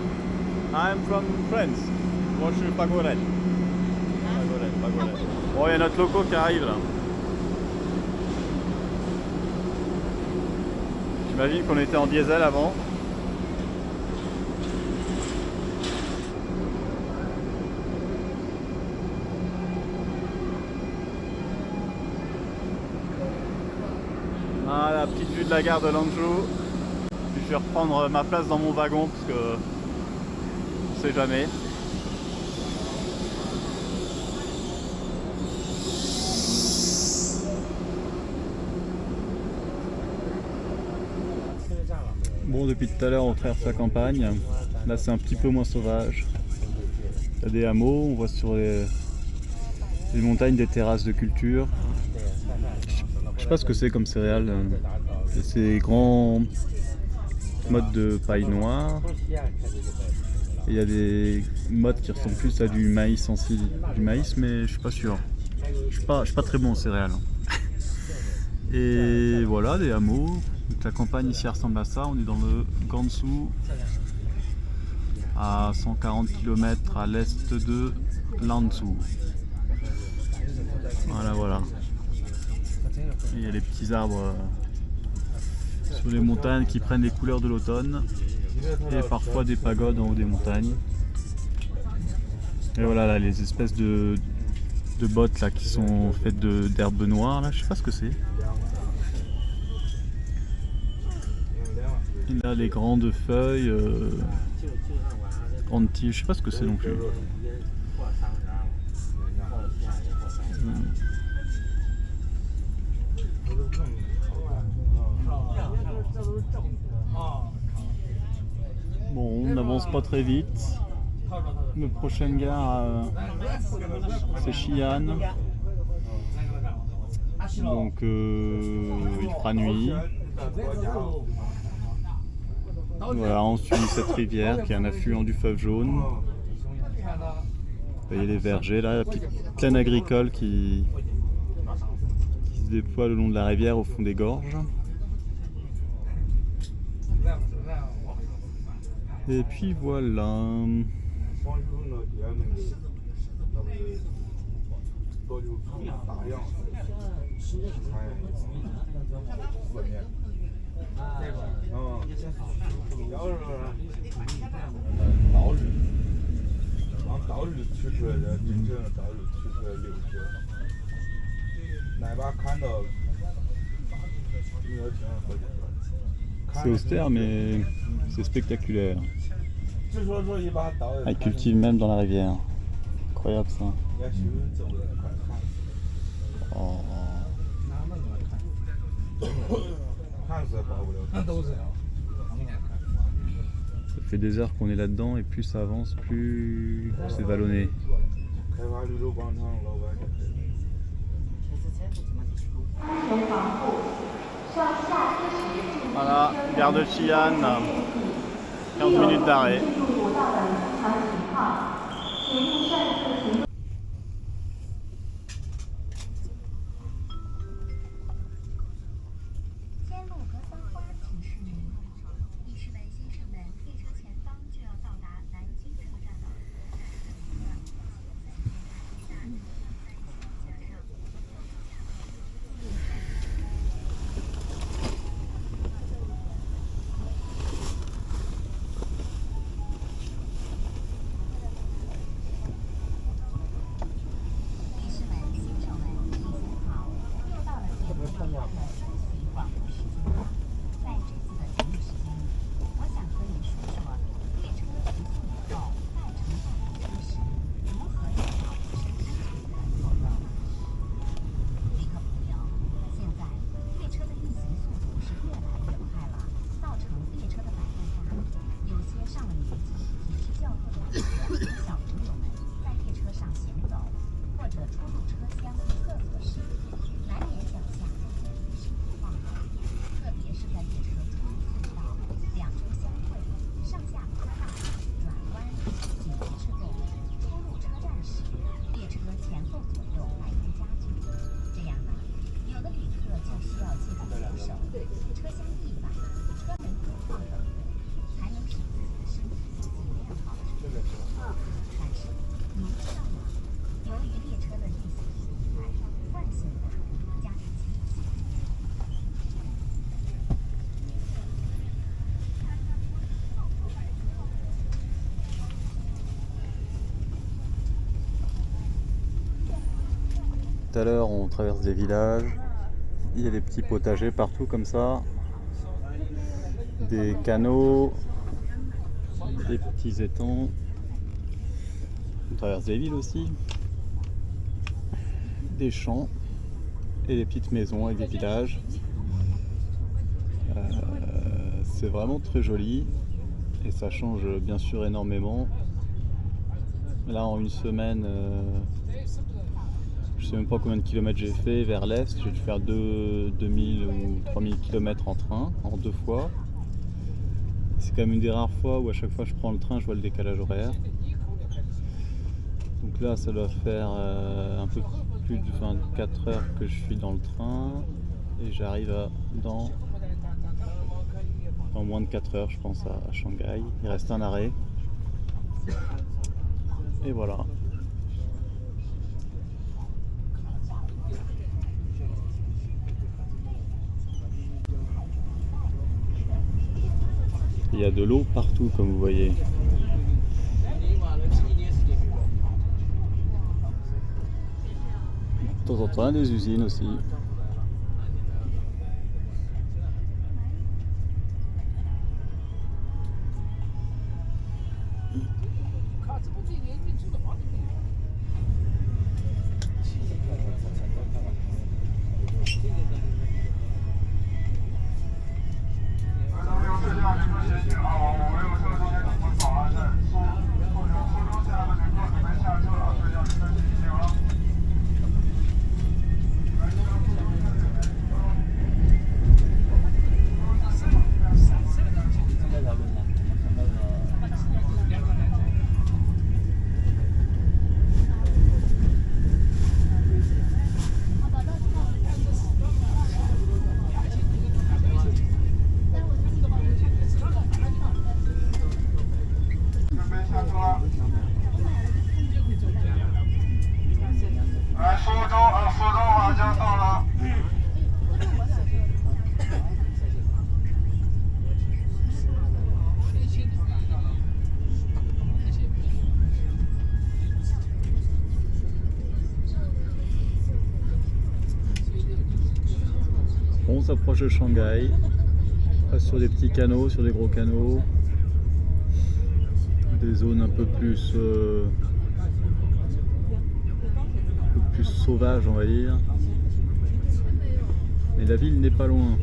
I'm from France. Moi je suis Pagorel. Bon, il y a notre loco qui arrive là. J'imagine qu'on était en diesel avant. Ah, la petite vue de la gare de Lanzhou. Puis je vais reprendre ma place dans mon wagon parce que on sait jamais. Bon, depuis tout à l'heure on traverse la campagne. Là c'est un petit peu moins sauvage. Il y a des hameaux, on voit sur les montagnes des terrasses de culture. Je sais pas ce que c'est comme céréales. Ces grands modes de paille noire. Et il y a des modes qui ressemblent plus à du maïs du maïs, mais je suis pas sûr. Je suis pas très bon en céréales. Et voilà, des hameaux. Donc la campagne ici ressemble à ça. On est dans le Gansu, à 140 km à l'est de Lanzhou. Voilà. Et il y a les petits arbres sur les montagnes qui prennent les couleurs de l'automne. Et parfois des pagodes en haut des montagnes. Et voilà là, les espèces de bottes là qui sont faites d'herbes noires là, je sais pas ce que c'est. Et là les grandes feuilles, grandes tiges, je sais pas ce que c'est non plus. Bon, on n'avance pas très vite. La prochaine gare, c'est Xi'an. Donc il fera nuit. Voilà, on suit cette rivière qui est un affluent du fleuve Jaune. Vous voyez les vergers là, la petite plaine agricole qui se déploie le long de la rivière au fond des gorges. Et puis voilà. C'est austère mais c'est spectaculaire. Ils cultivent même dans la rivière. Incroyable ça. Oh. Ça fait des heures qu'on est là-dedans et plus ça avance, plus c'est vallonné. Voilà, gare de Xi'an, 15 minutes d'arrêt. tout à l'heure, on traverse des villages. Il y a des petits potagers partout comme ça. Des canaux, des petits étangs. On traverse des villes aussi. Des champs et des petites maisons avec des villages. C'est vraiment très joli et ça change bien sûr énormément. Là en une semaine, je sais même pas combien de kilomètres j'ai fait vers l'est. J'ai dû faire 2000 ou 3000 kilomètres en train en 2 fois. C'est quand même une des rares fois où à chaque fois je prends le train, je vois le décalage horaire. Donc là ça doit faire un peu plus de 24 heures que je suis dans le train et j'arrive dans moins de 4 heures je pense à Shanghai. Il reste un arrêt et voilà. Il y a de l'eau partout comme vous voyez. De temps en temps des usines aussi. On s'approche de Shanghai, on passe sur des petits canaux, sur des gros canaux, des zones un peu plus sauvages on va dire, mais la ville n'est pas loin.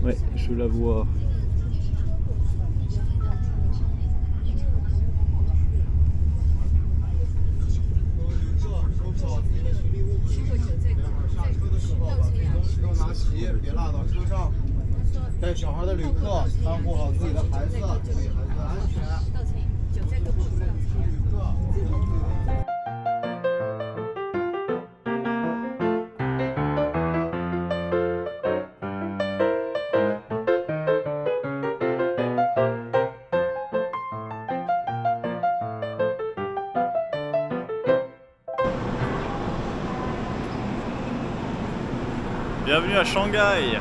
Ouais, je la vois. Bienvenue à Shanghai.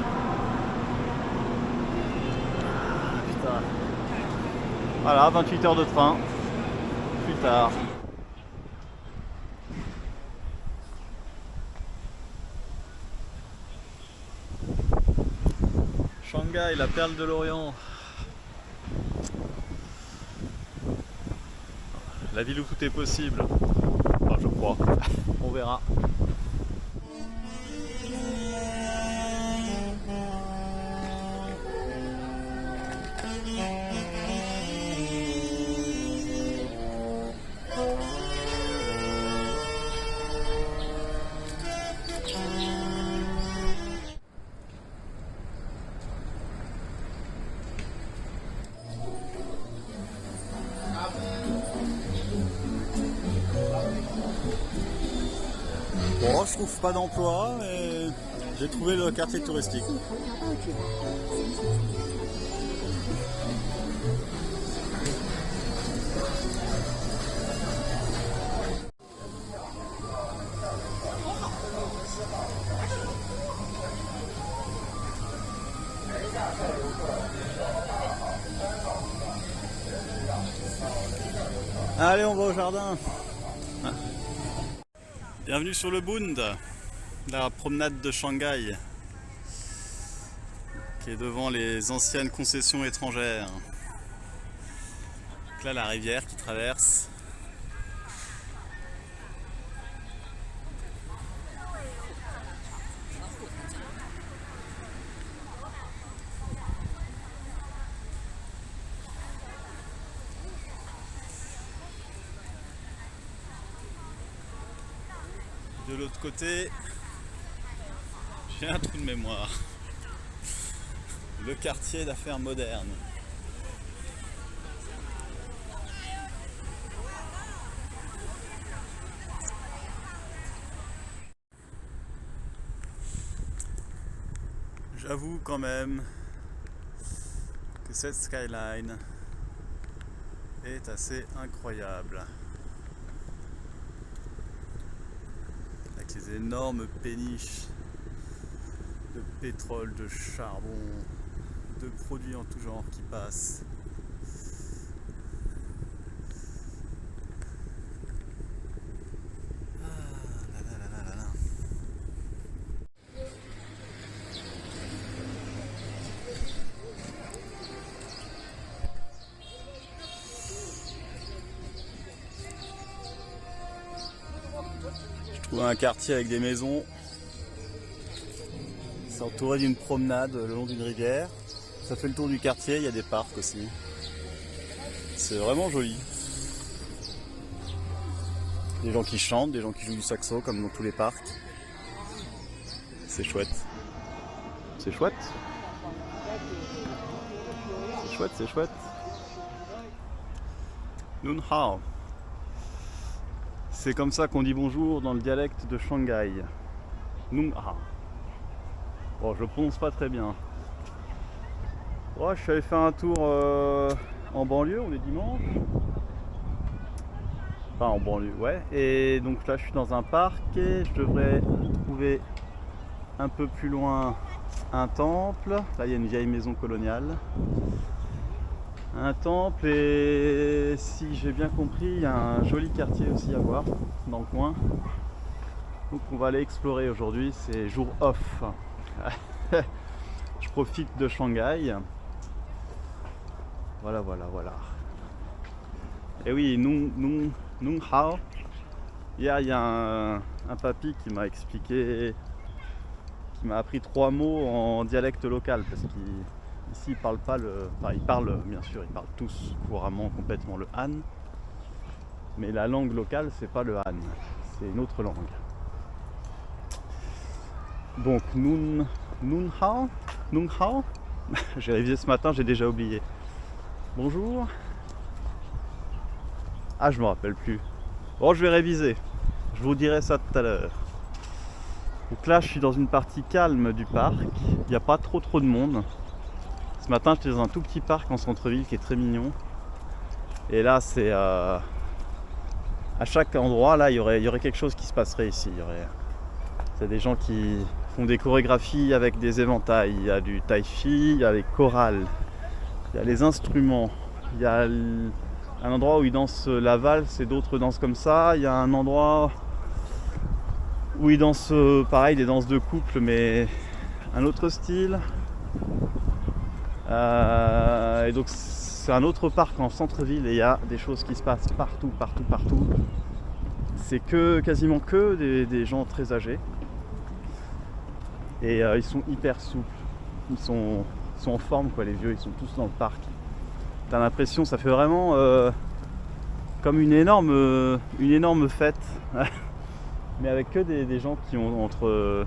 Putain. Voilà, 28 heures de train. Plus tard. Shanghai, la perle de l'Orient. La ville où tout est possible. Enfin, je crois. On verra. Bon, je trouve pas d'emploi et j'ai trouvé le quartier touristique. Allez, on va au jardin. Bienvenue sur le Bund, la promenade de Shanghai, qui est devant les anciennes concessions étrangères. Donc là, la rivière qui traverse. De l'autre côté, j'ai un trou de mémoire. Le quartier d'affaires moderne. J'avoue quand même que cette skyline est assez incroyable. Avec ces énormes péniches de pétrole, de charbon, de produits en tout genre qui passent. Je trouve un quartier avec des maisons. C'est entouré d'une promenade le long d'une rivière. Ça fait le tour du quartier, il y a des parcs aussi. C'est vraiment joli. Des gens qui chantent, des gens qui jouent du saxo comme dans tous les parcs. C'est chouette. C'est chouette. C'est chouette, c'est chouette. Nun hao. C'est comme ça qu'on dit bonjour dans le dialecte de Shanghai. Nun hao. Bon, je prononce pas très bien. Oh, je suis allé faire un tour en banlieue, on est dimanche. Enfin en banlieue, ouais. Et donc là je suis dans un parc et je devrais trouver un peu plus loin un temple. Là il y a une vieille maison coloniale. Un temple et si j'ai bien compris, il y a un joli quartier aussi à voir dans le coin. Donc on va aller explorer aujourd'hui, c'est jour off. Je profite de Shanghai. Voilà, voilà, voilà. Et oui, Nung Hao. Hier, il y a un papy qui m'a expliqué, qui m'a appris 3 mots en dialecte local, parce qu'ici, ils parlent pas le... Enfin, ils parlent, bien sûr, ils parlent tous couramment, complètement le Han. Mais la langue locale, c'est pas le Han, c'est une autre langue. Donc, Nung Hao. J'ai révisé ce matin, j'ai déjà oublié. Bonjour. Ah, je me rappelle plus. Bon, je vais réviser. Je vous dirai ça tout à l'heure. Donc là, je suis dans une partie calme du parc. Il n'y a pas trop de monde. Ce matin, j'étais dans un tout petit parc en centre-ville qui est très mignon. Et là, c'est à chaque endroit, là, il y aurait quelque chose qui se passerait ici. Il y a des gens qui font des chorégraphies avec des éventails. Il y a du tai-chi, il y a les chorales, il y a les instruments, il y a un endroit où ils dansent la valse et d'autres dansent comme ça. Il y a un endroit où ils dansent pareil, des danses de couple, mais un autre style. Et donc c'est un autre parc en centre-ville et il y a des choses qui se passent partout. C'est quasiment que des gens très âgés. Et ils sont hyper souples. Ils sont en forme, quoi, les vieux, ils sont tous dans le parc. T'as l'impression, ça fait vraiment comme une énorme fête. Mais avec que des gens qui ont entre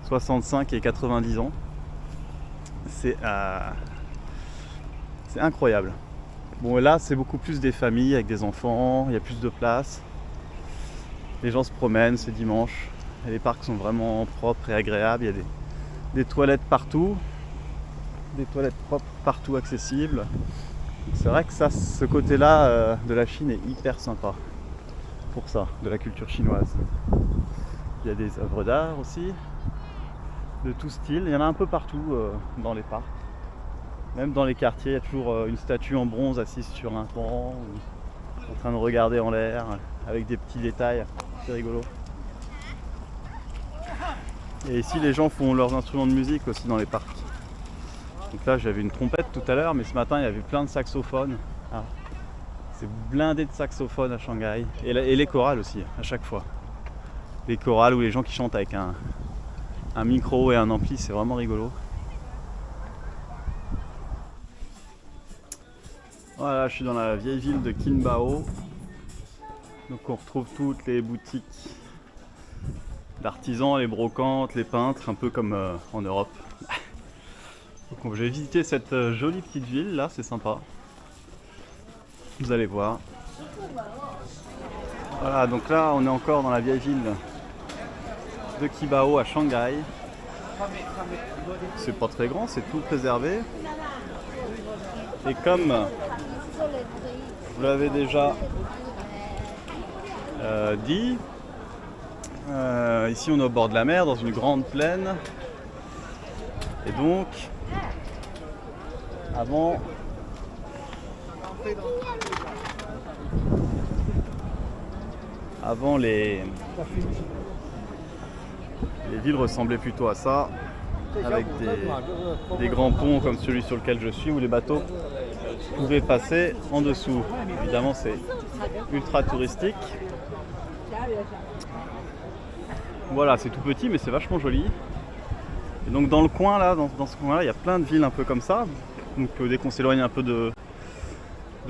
65 et 90 ans. C'est incroyable. Bon, là, c'est beaucoup plus des familles avec des enfants, il y a plus de place. Les gens se promènent, c'est dimanche. Et les parcs sont vraiment propres et agréables. Il y a des toilettes partout. Des toilettes propres partout accessibles. C'est vrai que ça, ce côté-là de la Chine est hyper sympa. Pour ça, de la culture chinoise. Il y a des œuvres d'art aussi. De tout style. Il y en a un peu partout dans les parcs. Même dans les quartiers, il y a toujours une statue en bronze assise sur un banc. Ou train de regarder en l'air avec des petits détails, c'est rigolo. Et ici les gens font leurs instruments de musique aussi dans les parcs. Donc là j'avais une trompette tout à l'heure, mais ce matin il y avait plein de saxophones. Ah. C'est blindé de saxophones à Shanghai. Et les chorales aussi, à chaque fois. Les chorales ou les gens qui chantent avec un micro et un ampli, c'est vraiment rigolo. Voilà, je suis dans la vieille ville de Qinbao. Donc on retrouve toutes les boutiques d'artisans, les brocantes, les peintres, un peu comme en Europe. Donc je vais visiter cette jolie petite ville là, c'est sympa. Vous allez voir. Voilà, donc là on est encore dans la vieille ville de Qibao à Shanghai. C'est pas très grand, c'est tout préservé. Et comme vous l'avez déjà dit, ici on est au bord de la mer, dans une grande plaine. Et donc, avant les villes ressemblaient plutôt à ça, avec des grands ponts comme celui sur lequel je suis, où les bateaux pouvaient passer en dessous. Évidemment, c'est ultra touristique. Voilà, c'est tout petit, mais c'est vachement joli. Et donc dans le coin là, dans ce coin-là, il y a plein de villes un peu comme ça. Donc dès qu'on s'éloigne un peu de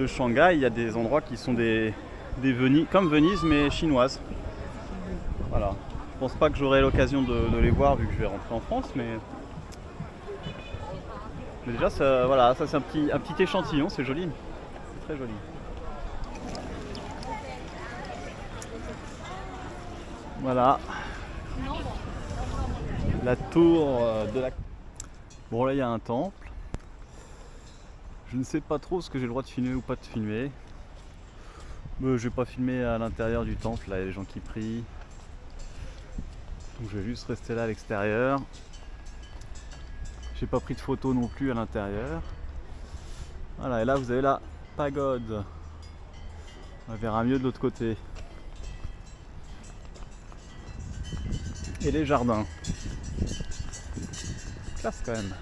Shanghai, il y a des endroits qui sont comme Venise, mais chinoises. Voilà. Je pense pas que j'aurai l'occasion de les voir vu que je vais rentrer en France, mais déjà ça, voilà, ça c'est un petit échantillon, c'est joli, c'est très joli. Voilà la tour de la... Bon là il y a un temple. Je ne sais pas trop ce que j'ai le droit de filmer ou pas de filmer. Je vais pas filmer à l'intérieur du temple, là il y a des gens qui prient. Donc je vais juste rester là à l'extérieur. J'ai pas pris de photos non plus à l'intérieur. Voilà, et là vous avez la pagode. On verra mieux de l'autre côté. Et les jardins. Classe quand même.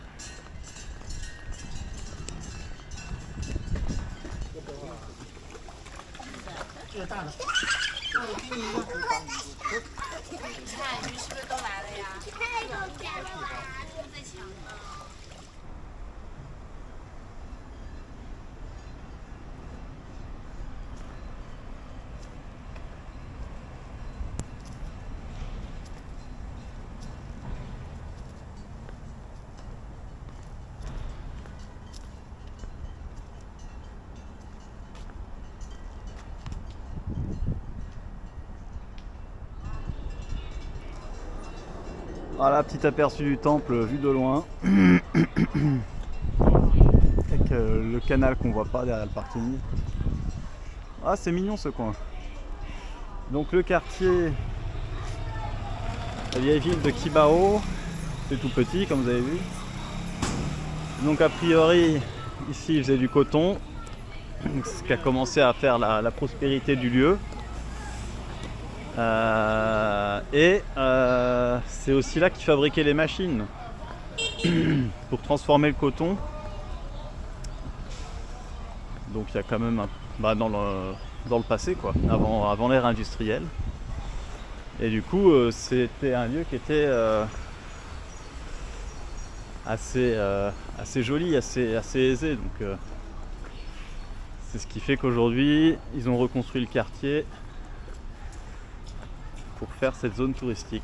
Voilà, petit aperçu du temple vu de loin. Avec le canal qu'on voit pas derrière le parking. Ah, c'est mignon ce coin. Donc le quartier, la vieille ville de Qibao, c'est tout petit comme vous avez vu. Donc a priori, ici ils faisaient du coton, ce qui a commencé à faire la prospérité du lieu. C'est aussi là qu'ils fabriquaient les machines pour transformer le coton. Donc il y a quand même dans le passé quoi, avant l'ère industrielle. Et du coup c'était un lieu qui était assez joli, assez aisé. Donc c'est ce qui fait qu'aujourd'hui ils ont reconstruit le quartier pour faire cette zone touristique.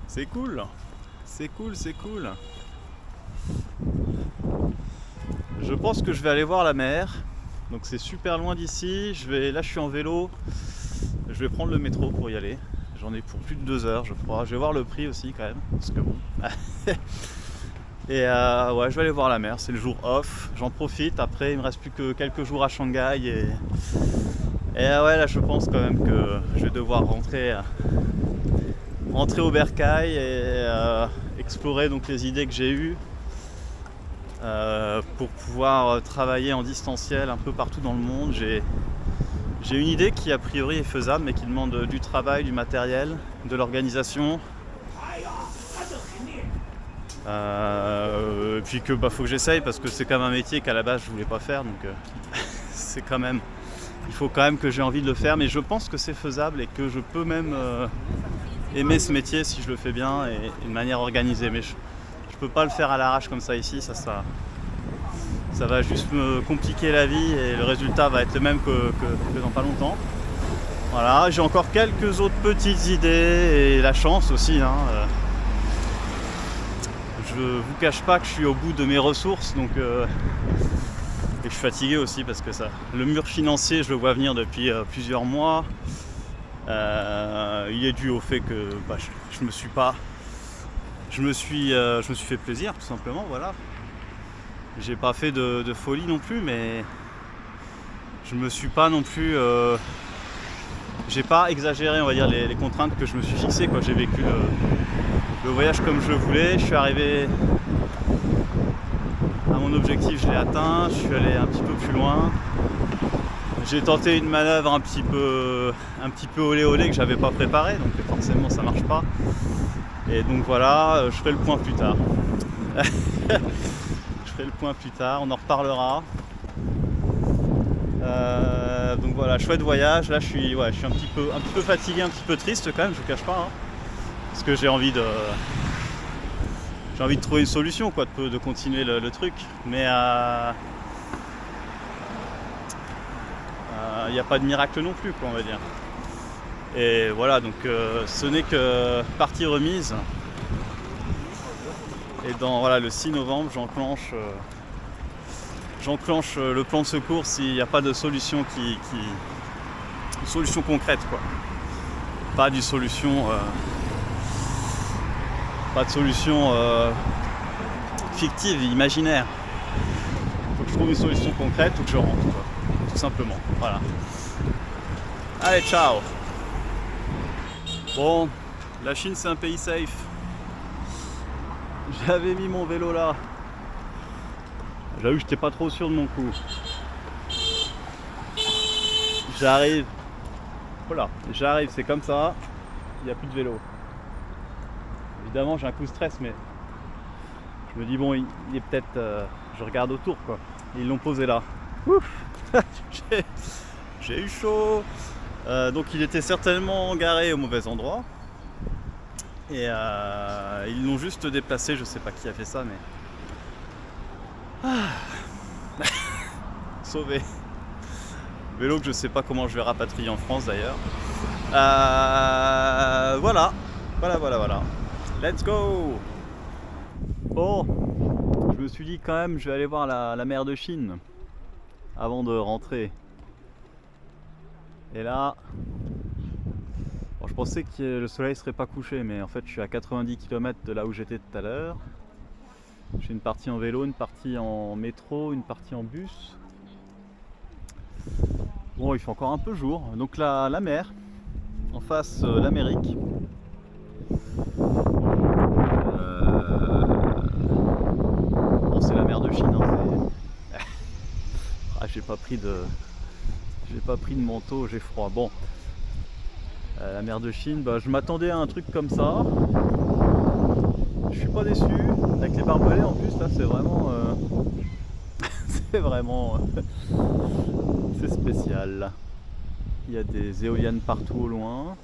C'est cool, c'est cool, c'est cool. Je pense que je vais aller voir la mer. Donc c'est super loin d'ici. Là je suis en vélo. Je vais prendre le métro pour y aller. J'en ai pour plus de 2 heures je crois. Je vais voir le prix aussi quand même. Parce que bon. Et ouais, je vais aller voir la mer. C'est le jour off. J'en profite. Après il me reste plus que quelques jours à Shanghai. Et ouais là je pense quand même que je vais devoir rentrer au bercail et explorer donc les idées que j'ai eues pour pouvoir travailler en distanciel un peu partout dans le monde. J'ai une idée qui a priori est faisable mais qui demande du travail, du matériel, de l'organisation. Et puis que faut que j'essaye parce que c'est quand même un métier qu'à la base je voulais pas faire, donc c'est quand même, il faut quand même que j'ai envie de le faire, mais je pense que c'est faisable et que je peux même aimer ce métier si je le fais bien et de manière organisée. Mais je peux pas le faire à l'arrache comme ça ici, ça va juste me compliquer la vie et le résultat va être le même que dans pas longtemps. Voilà, j'ai encore quelques autres petites idées et la chance aussi, hein. Je vous cache pas que je suis au bout de mes ressources, donc et je suis fatigué aussi parce que le mur financier je le vois venir depuis plusieurs mois. Il est dû au fait que je me suis fait plaisir tout simplement, voilà. J'ai pas fait de folie non plus, mais je me suis pas non plus j'ai pas exagéré, on va dire, les contraintes que je me suis fixées, quoi. J'ai vécu le voyage comme je le voulais, je suis arrivé à mon objectif, je l'ai atteint, je suis allé un petit peu plus loin. J'ai tenté une manœuvre un petit peu olé olé que j'avais pas préparée, donc forcément ça marche pas. Et donc voilà, je ferai le point plus tard. Je ferai le point plus tard, on en reparlera. Donc voilà, chouette voyage. Là je suis un petit peu fatigué, un petit peu triste quand même, je vous cache pas, hein, parce que j'ai envie de trouver une solution, quoi, de continuer le truc, mais il n'y a pas de miracle non plus, quoi, on va dire. Et voilà, donc ce n'est que partie remise. Et le 6 novembre, j'enclenche le plan de secours s'il n'y a pas de solution une solution concrète, quoi. Pas de solution fictive, imaginaire. Faut que je trouve une solution concrète ou que je rentre, quoi. Tout simplement, voilà. Allez, ciao. Bon, la Chine c'est un pays safe. J'avais mis mon vélo là. J'avoue que j'étais pas trop sûr de mon coup. J'arrive, c'est comme ça. Il n'y a plus de vélo. Évidemment j'ai un coup de stress, mais je me dis bon, il est peut-être. Je regarde autour, quoi. Ils l'ont posé là. Ouf. J'ai eu chaud. Donc il était certainement garé au mauvais endroit. Et ils l'ont juste déplacé, je sais pas qui a fait ça, mais. Sauvé. Vélo que je sais pas comment je vais rapatrier en France d'ailleurs. Voilà. Let's go. Bon, je me suis dit quand même, je vais aller voir la mer de Chine avant de rentrer. Et là, bon, je pensais que le soleil serait pas couché, mais en fait je suis à 90 km de là où j'étais tout à l'heure. J'ai une partie en vélo, une partie en métro, une partie en bus. Bon, il fait encore un peu jour, donc la mer, en face l'Amérique. Bon, c'est la mer de Chine, hein, j'ai pas pris de manteau, j'ai froid. Bon, la mer de Chine, je m'attendais à un truc comme ça. Je suis pas déçu, avec les barbelés en plus, là c'est vraiment c'est spécial. Il y a des éoliennes partout au loin.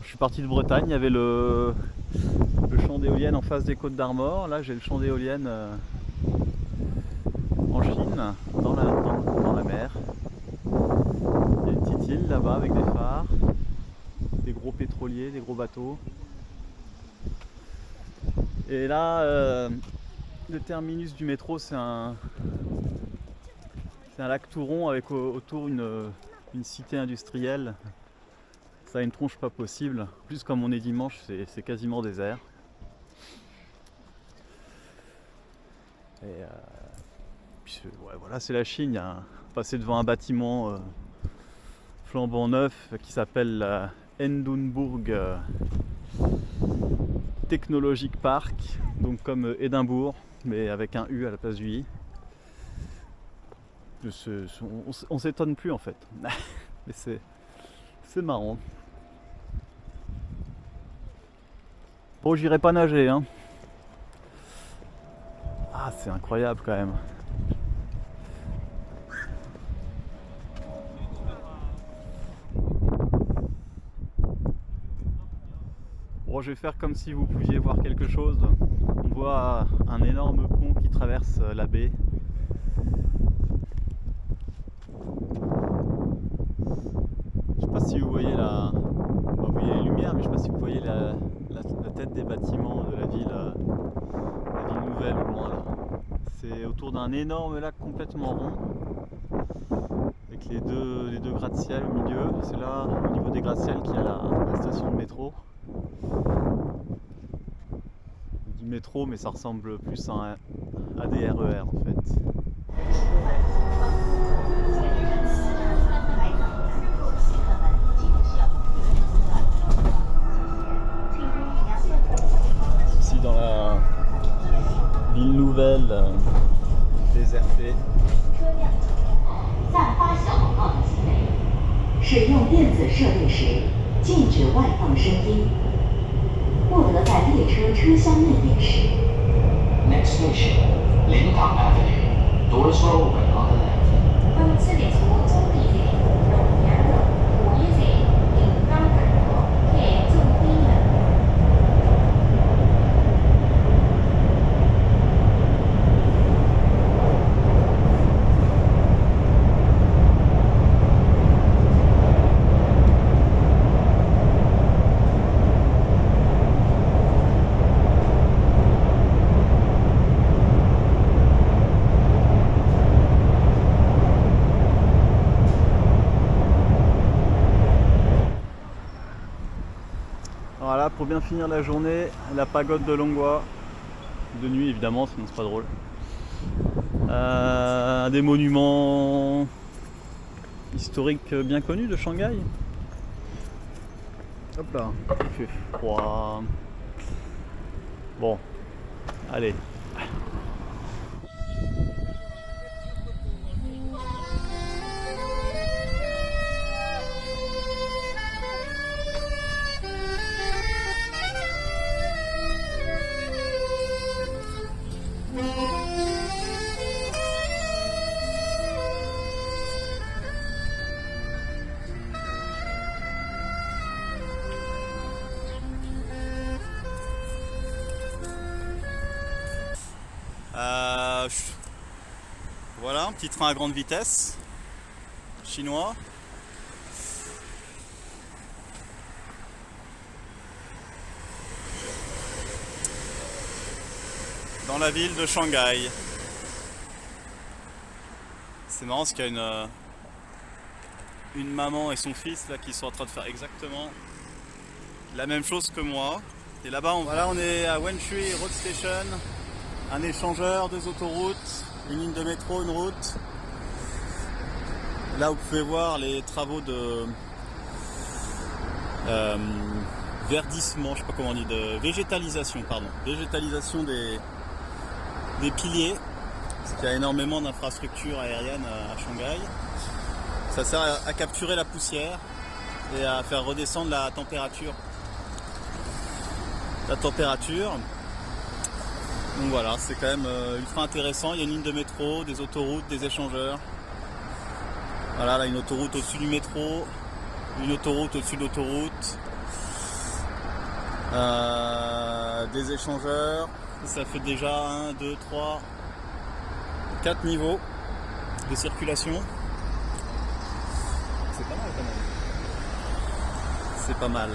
Je suis parti de Bretagne, il y avait le champ d'éoliennes en face des Côtes d'Armor. Là j'ai le champ d'éoliennes en Chine, dans la mer. Il y a une petite île là-bas avec des phares, des gros pétroliers, des gros bateaux. Et là, le terminus du métro, c'est un lac tout rond avec autour une cité industrielle. Ça a une tronche pas possible. En plus, comme on est dimanche, c'est quasiment désert. Et puis, voilà, c'est la Chine. Il y a passé devant un bâtiment flambant neuf qui s'appelle la Hindenburg Technologic Park, donc comme Édimbourg. mais avec un U à la place du I. On s'étonne plus en fait. Mais c'est marrant. Bon, j'irai pas nager, hein. Ah, c'est incroyable quand même. Bon, je vais faire comme si vous pouviez voir quelque chose. On voit un énorme pont qui traverse la baie. Je sais pas si vous voyez vous voyez les lumières, mais je sais pas si vous voyez la tête des bâtiments de la ville nouvelle au loin là. C'est autour d'un énorme lac complètement rond, avec les deux gratte-ciel au milieu. C'est là, au niveau des gratte-ciel, qu'il y a la station de métro. On dit métro, mais ça ressemble plus à des RER en fait. Ici dans la ville nouvelle désertée.
在发小广告的行为，使用电子设备时禁止外放声音，不得在列车车厢内辨识。Next station, Lingang Avenue. Doors will open on the left. 本次列車終點站6日5日臨港大道系終點站。
Voilà, pour bien finir la journée, la pagode de Longhua. De nuit évidemment, sinon c'est pas drôle. Un des monuments historiques bien connus de Shanghai. Hop là, il fait froid. Bon, allez. Voilà, un petit train à grande vitesse, chinois. Dans la ville de Shanghai. C'est marrant parce qu'il y a une maman et son fils là qui sont en train de faire exactement la même chose que moi. Et là-bas, on est à Wenshui Road Station, un échangeur, 2 autoroutes, une ligne de métro, une route. Là, vous pouvez voir les travaux de verdissement, je sais pas comment on dit, de végétalisation, pardon, végétalisation des piliers, parce qu'il y a énormément d'infrastructures aériennes à Shanghai. Ça sert à capturer la poussière et à faire redescendre la température. Donc voilà, c'est quand même ultra intéressant. Il y a une ligne de métro, des autoroutes, des échangeurs. Voilà, là une autoroute au-dessus du métro, une autoroute au-dessus de l'autoroute, des échangeurs. Ça fait déjà 1, 2, 3, 4 niveaux de circulation. C'est pas mal quand même. C'est pas mal.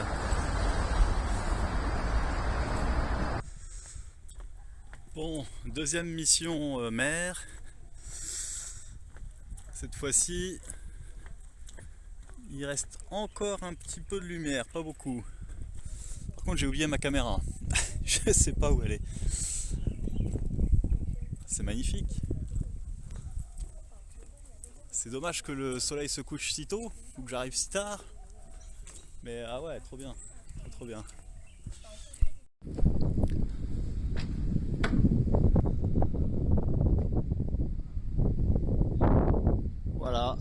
Bon, deuxième mission mer. Cette fois-ci, il reste encore un petit peu de lumière, pas beaucoup. Par contre, j'ai oublié ma caméra. Je sais pas où elle est. C'est magnifique. C'est dommage que le soleil se couche si tôt, ou que j'arrive si tard. Mais ah ouais, trop bien. Trop bien.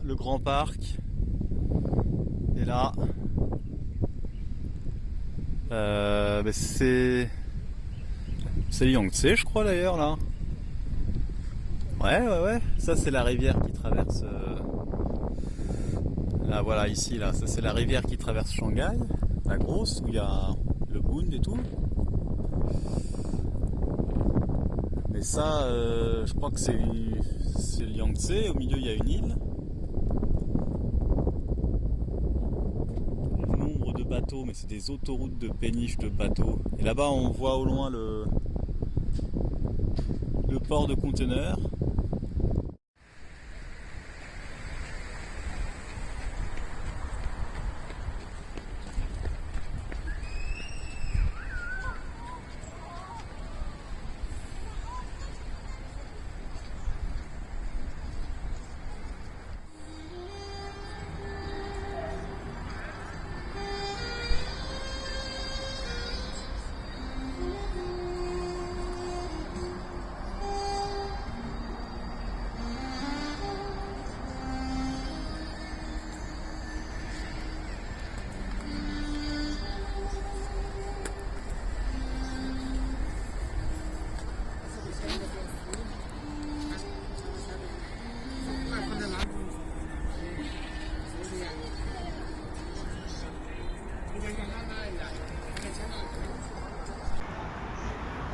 le grand parc. Et là, c'est le Yangtze, je crois d'ailleurs là. Ouais. Ça c'est la rivière qui traverse. Là voilà ici là, ça c'est la rivière qui traverse Shanghai, la grosse où il y a le Bund et tout. Mais ça, je crois que c'est le Yangtze. Au milieu il y a une île. Nombre de bateaux, mais c'est des autoroutes de péniches de bateaux. Et là-bas on voit au loin le port de conteneurs.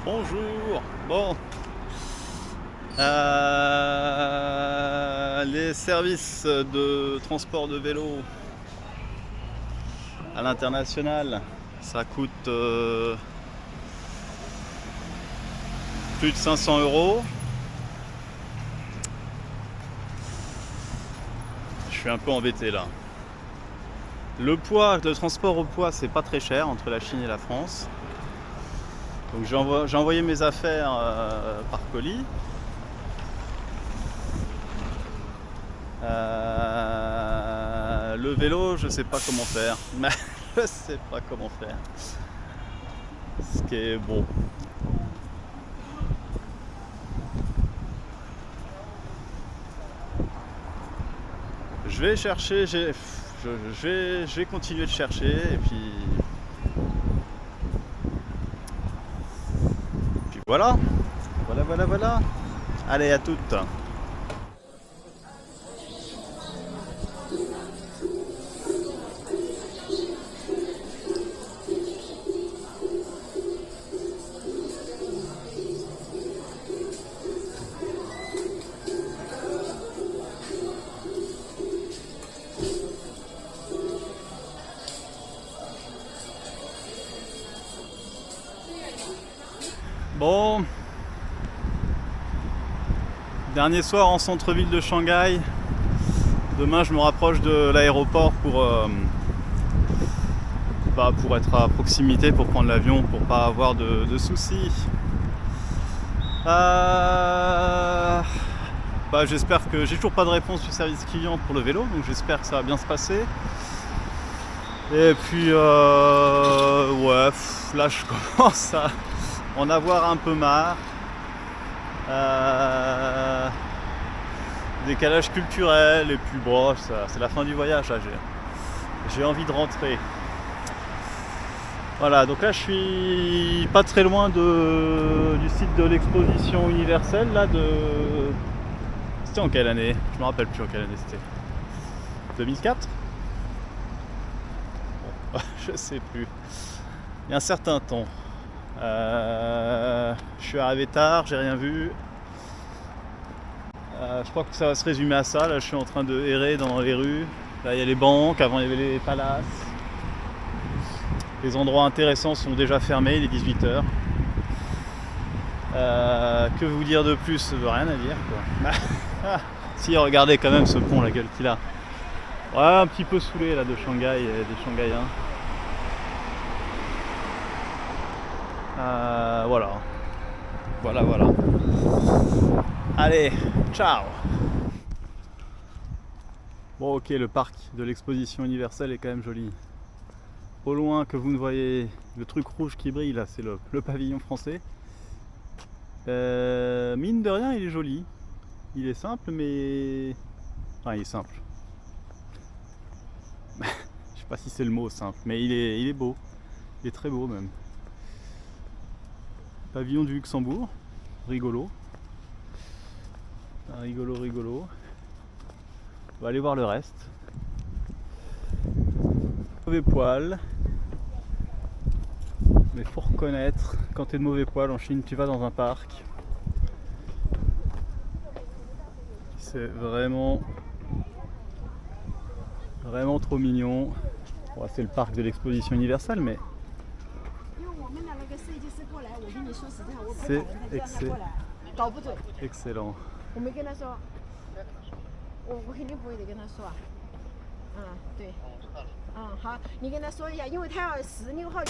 Bonjour. Bon, les services de transport de vélo à l'international, ça coûte plus de 500 €. Je suis un peu embêté là. Le transport au poids, c'est pas très cher entre la Chine et la France. Donc j'ai envoyé mes affaires par colis. Le vélo, je sais pas comment faire. Je sais pas comment faire. Ce qui est bon. Je vais chercher, je vais continuer de chercher et puis voilà. Allez, à toutes. Bon, dernier soir en centre-ville de Shanghai. Demain je me rapproche de l'aéroport pour être à proximité, pour prendre l'avion, pour pas avoir de soucis. J'espère que j'ai toujours pas de réponse du service client pour le vélo, donc j'espère que ça va bien se passer. Et puis là je commence à en avoir un peu marre. Décalage culturel et puis bon, c'est la fin du voyage là, j'ai envie de rentrer. Voilà, donc là je suis pas très loin du site de l'exposition universelle là c'était en quelle année? Je me rappelle plus en quelle année c'était. 2004? Bon, je sais plus. Il y a un certain temps. Je suis arrivé tard, j'ai rien vu. Je crois que ça va se résumer à ça. Là, je suis en train de errer dans les rues. Là, il y a les banques. Avant, il y avait les palaces. Les endroits intéressants sont déjà fermés. Il est 18h. Que vous dire de plus? Rien à dire, quoi. Si, regardez quand même ce pont, la gueule qu'il a. Ouais, un petit peu saoulé là de Shanghai et des Shanghaïens. Voilà. Allez, ciao. Bon, ok, le parc de l'exposition universelle est quand même joli. Au loin, que vous ne voyez, le truc rouge qui brille là, c'est le pavillon français. Mine de rien, il est joli. Il est simple, mais... Enfin, il est simple. pas si c'est le mot simple, mais il est beau. Il est très beau même. Pavillon du Luxembourg, rigolo. Rigolo. On va aller voir le reste. Mauvais poil. Mais faut reconnaître, quand tu es de mauvais poil en Chine, tu vas dans un parc. C'est vraiment trop mignon. Bon, c'est le parc de l'exposition universelle, mais c'est excellent.
我没跟他说，我肯定不会得跟他说。对，好，你跟他说一下，因为他要16号。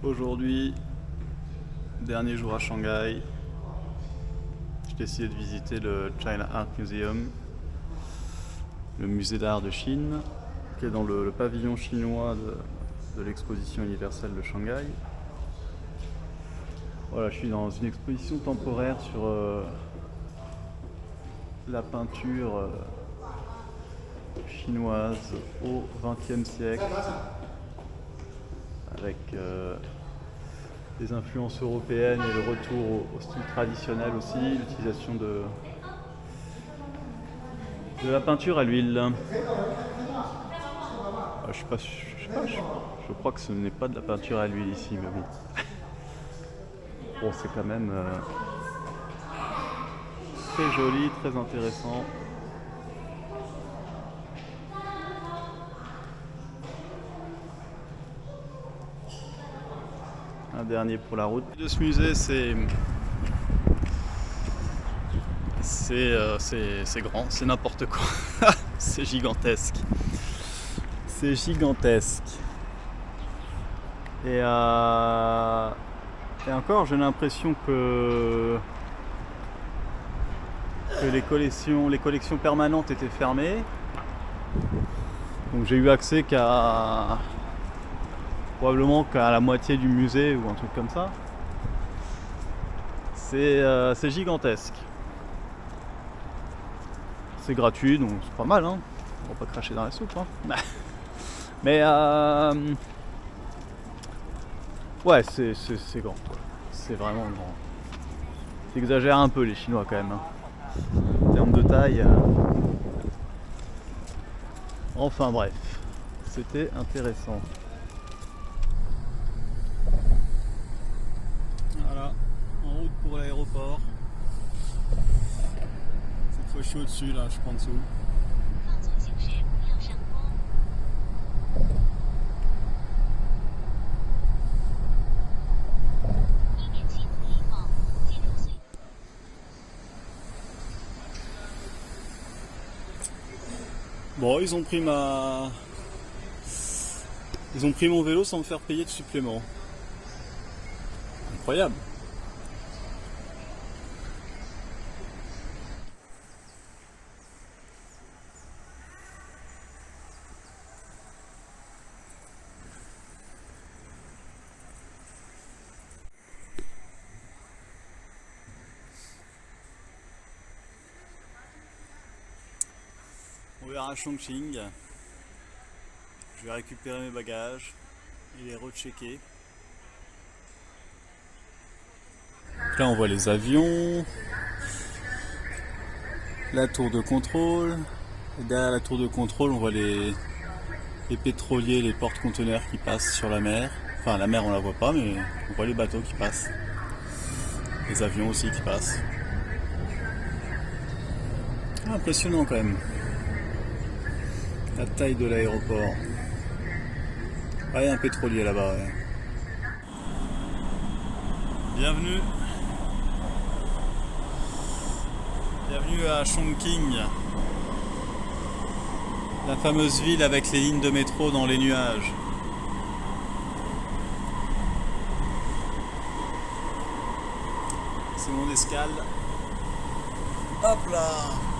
Aujourd'hui, dernier jour à Shanghai, j'ai décidé de visiter le China Art Museum, le musée d'art de Chine, qui est dans le pavillon chinois de l'exposition universelle de Shanghai. Voilà, je suis dans une exposition temporaire sur la peinture chinoise au XXe siècle, avec des influences européennes et le retour au style traditionnel aussi, l'utilisation de la peinture à l'huile. Je crois que ce n'est pas de la peinture à l'huile ici, mais bon. Bon, c'est quand même très joli, très intéressant. Un dernier pour la route. De ce musée, c'est grand, c'est n'importe quoi. C'est gigantesque. C'est gigantesque. Et encore, j'ai l'impression que les collections permanentes étaient fermées. Donc j'ai eu accès probablement qu'à la moitié du musée ou un truc comme ça. C'est gigantesque. C'est gratuit, donc c'est pas mal, hein. On va pas cracher dans la soupe, hein. Mais ouais, c'est grand, quoi. C'est vraiment grand. T'exagères un peu les Chinois quand même, hein. En termes de taille. Enfin bref, c'était intéressant. Voilà, en route pour l'aéroport. Cette fois je suis au-dessus, là, je suis pas en dessous. Bon, ils ont pris mon vélo sans me faire payer de supplément. Incroyable. On verra à Chongqing. Je vais récupérer mes bagages et les rechecker. Là on voit les avions, la tour de contrôle. Et derrière la tour de contrôle on voit les pétroliers, les porte-conteneurs qui passent sur la mer. Enfin la mer on la voit pas, mais on voit les bateaux qui passent. Les avions aussi qui passent. Impressionnant quand même. La taille de l'aéroport. Ah, il y a un pétrolier là-bas. Ouais.
Bienvenue. Bienvenue à Chongqing, la fameuse ville avec les lignes de métro dans les nuages. C'est mon escale. Hop là!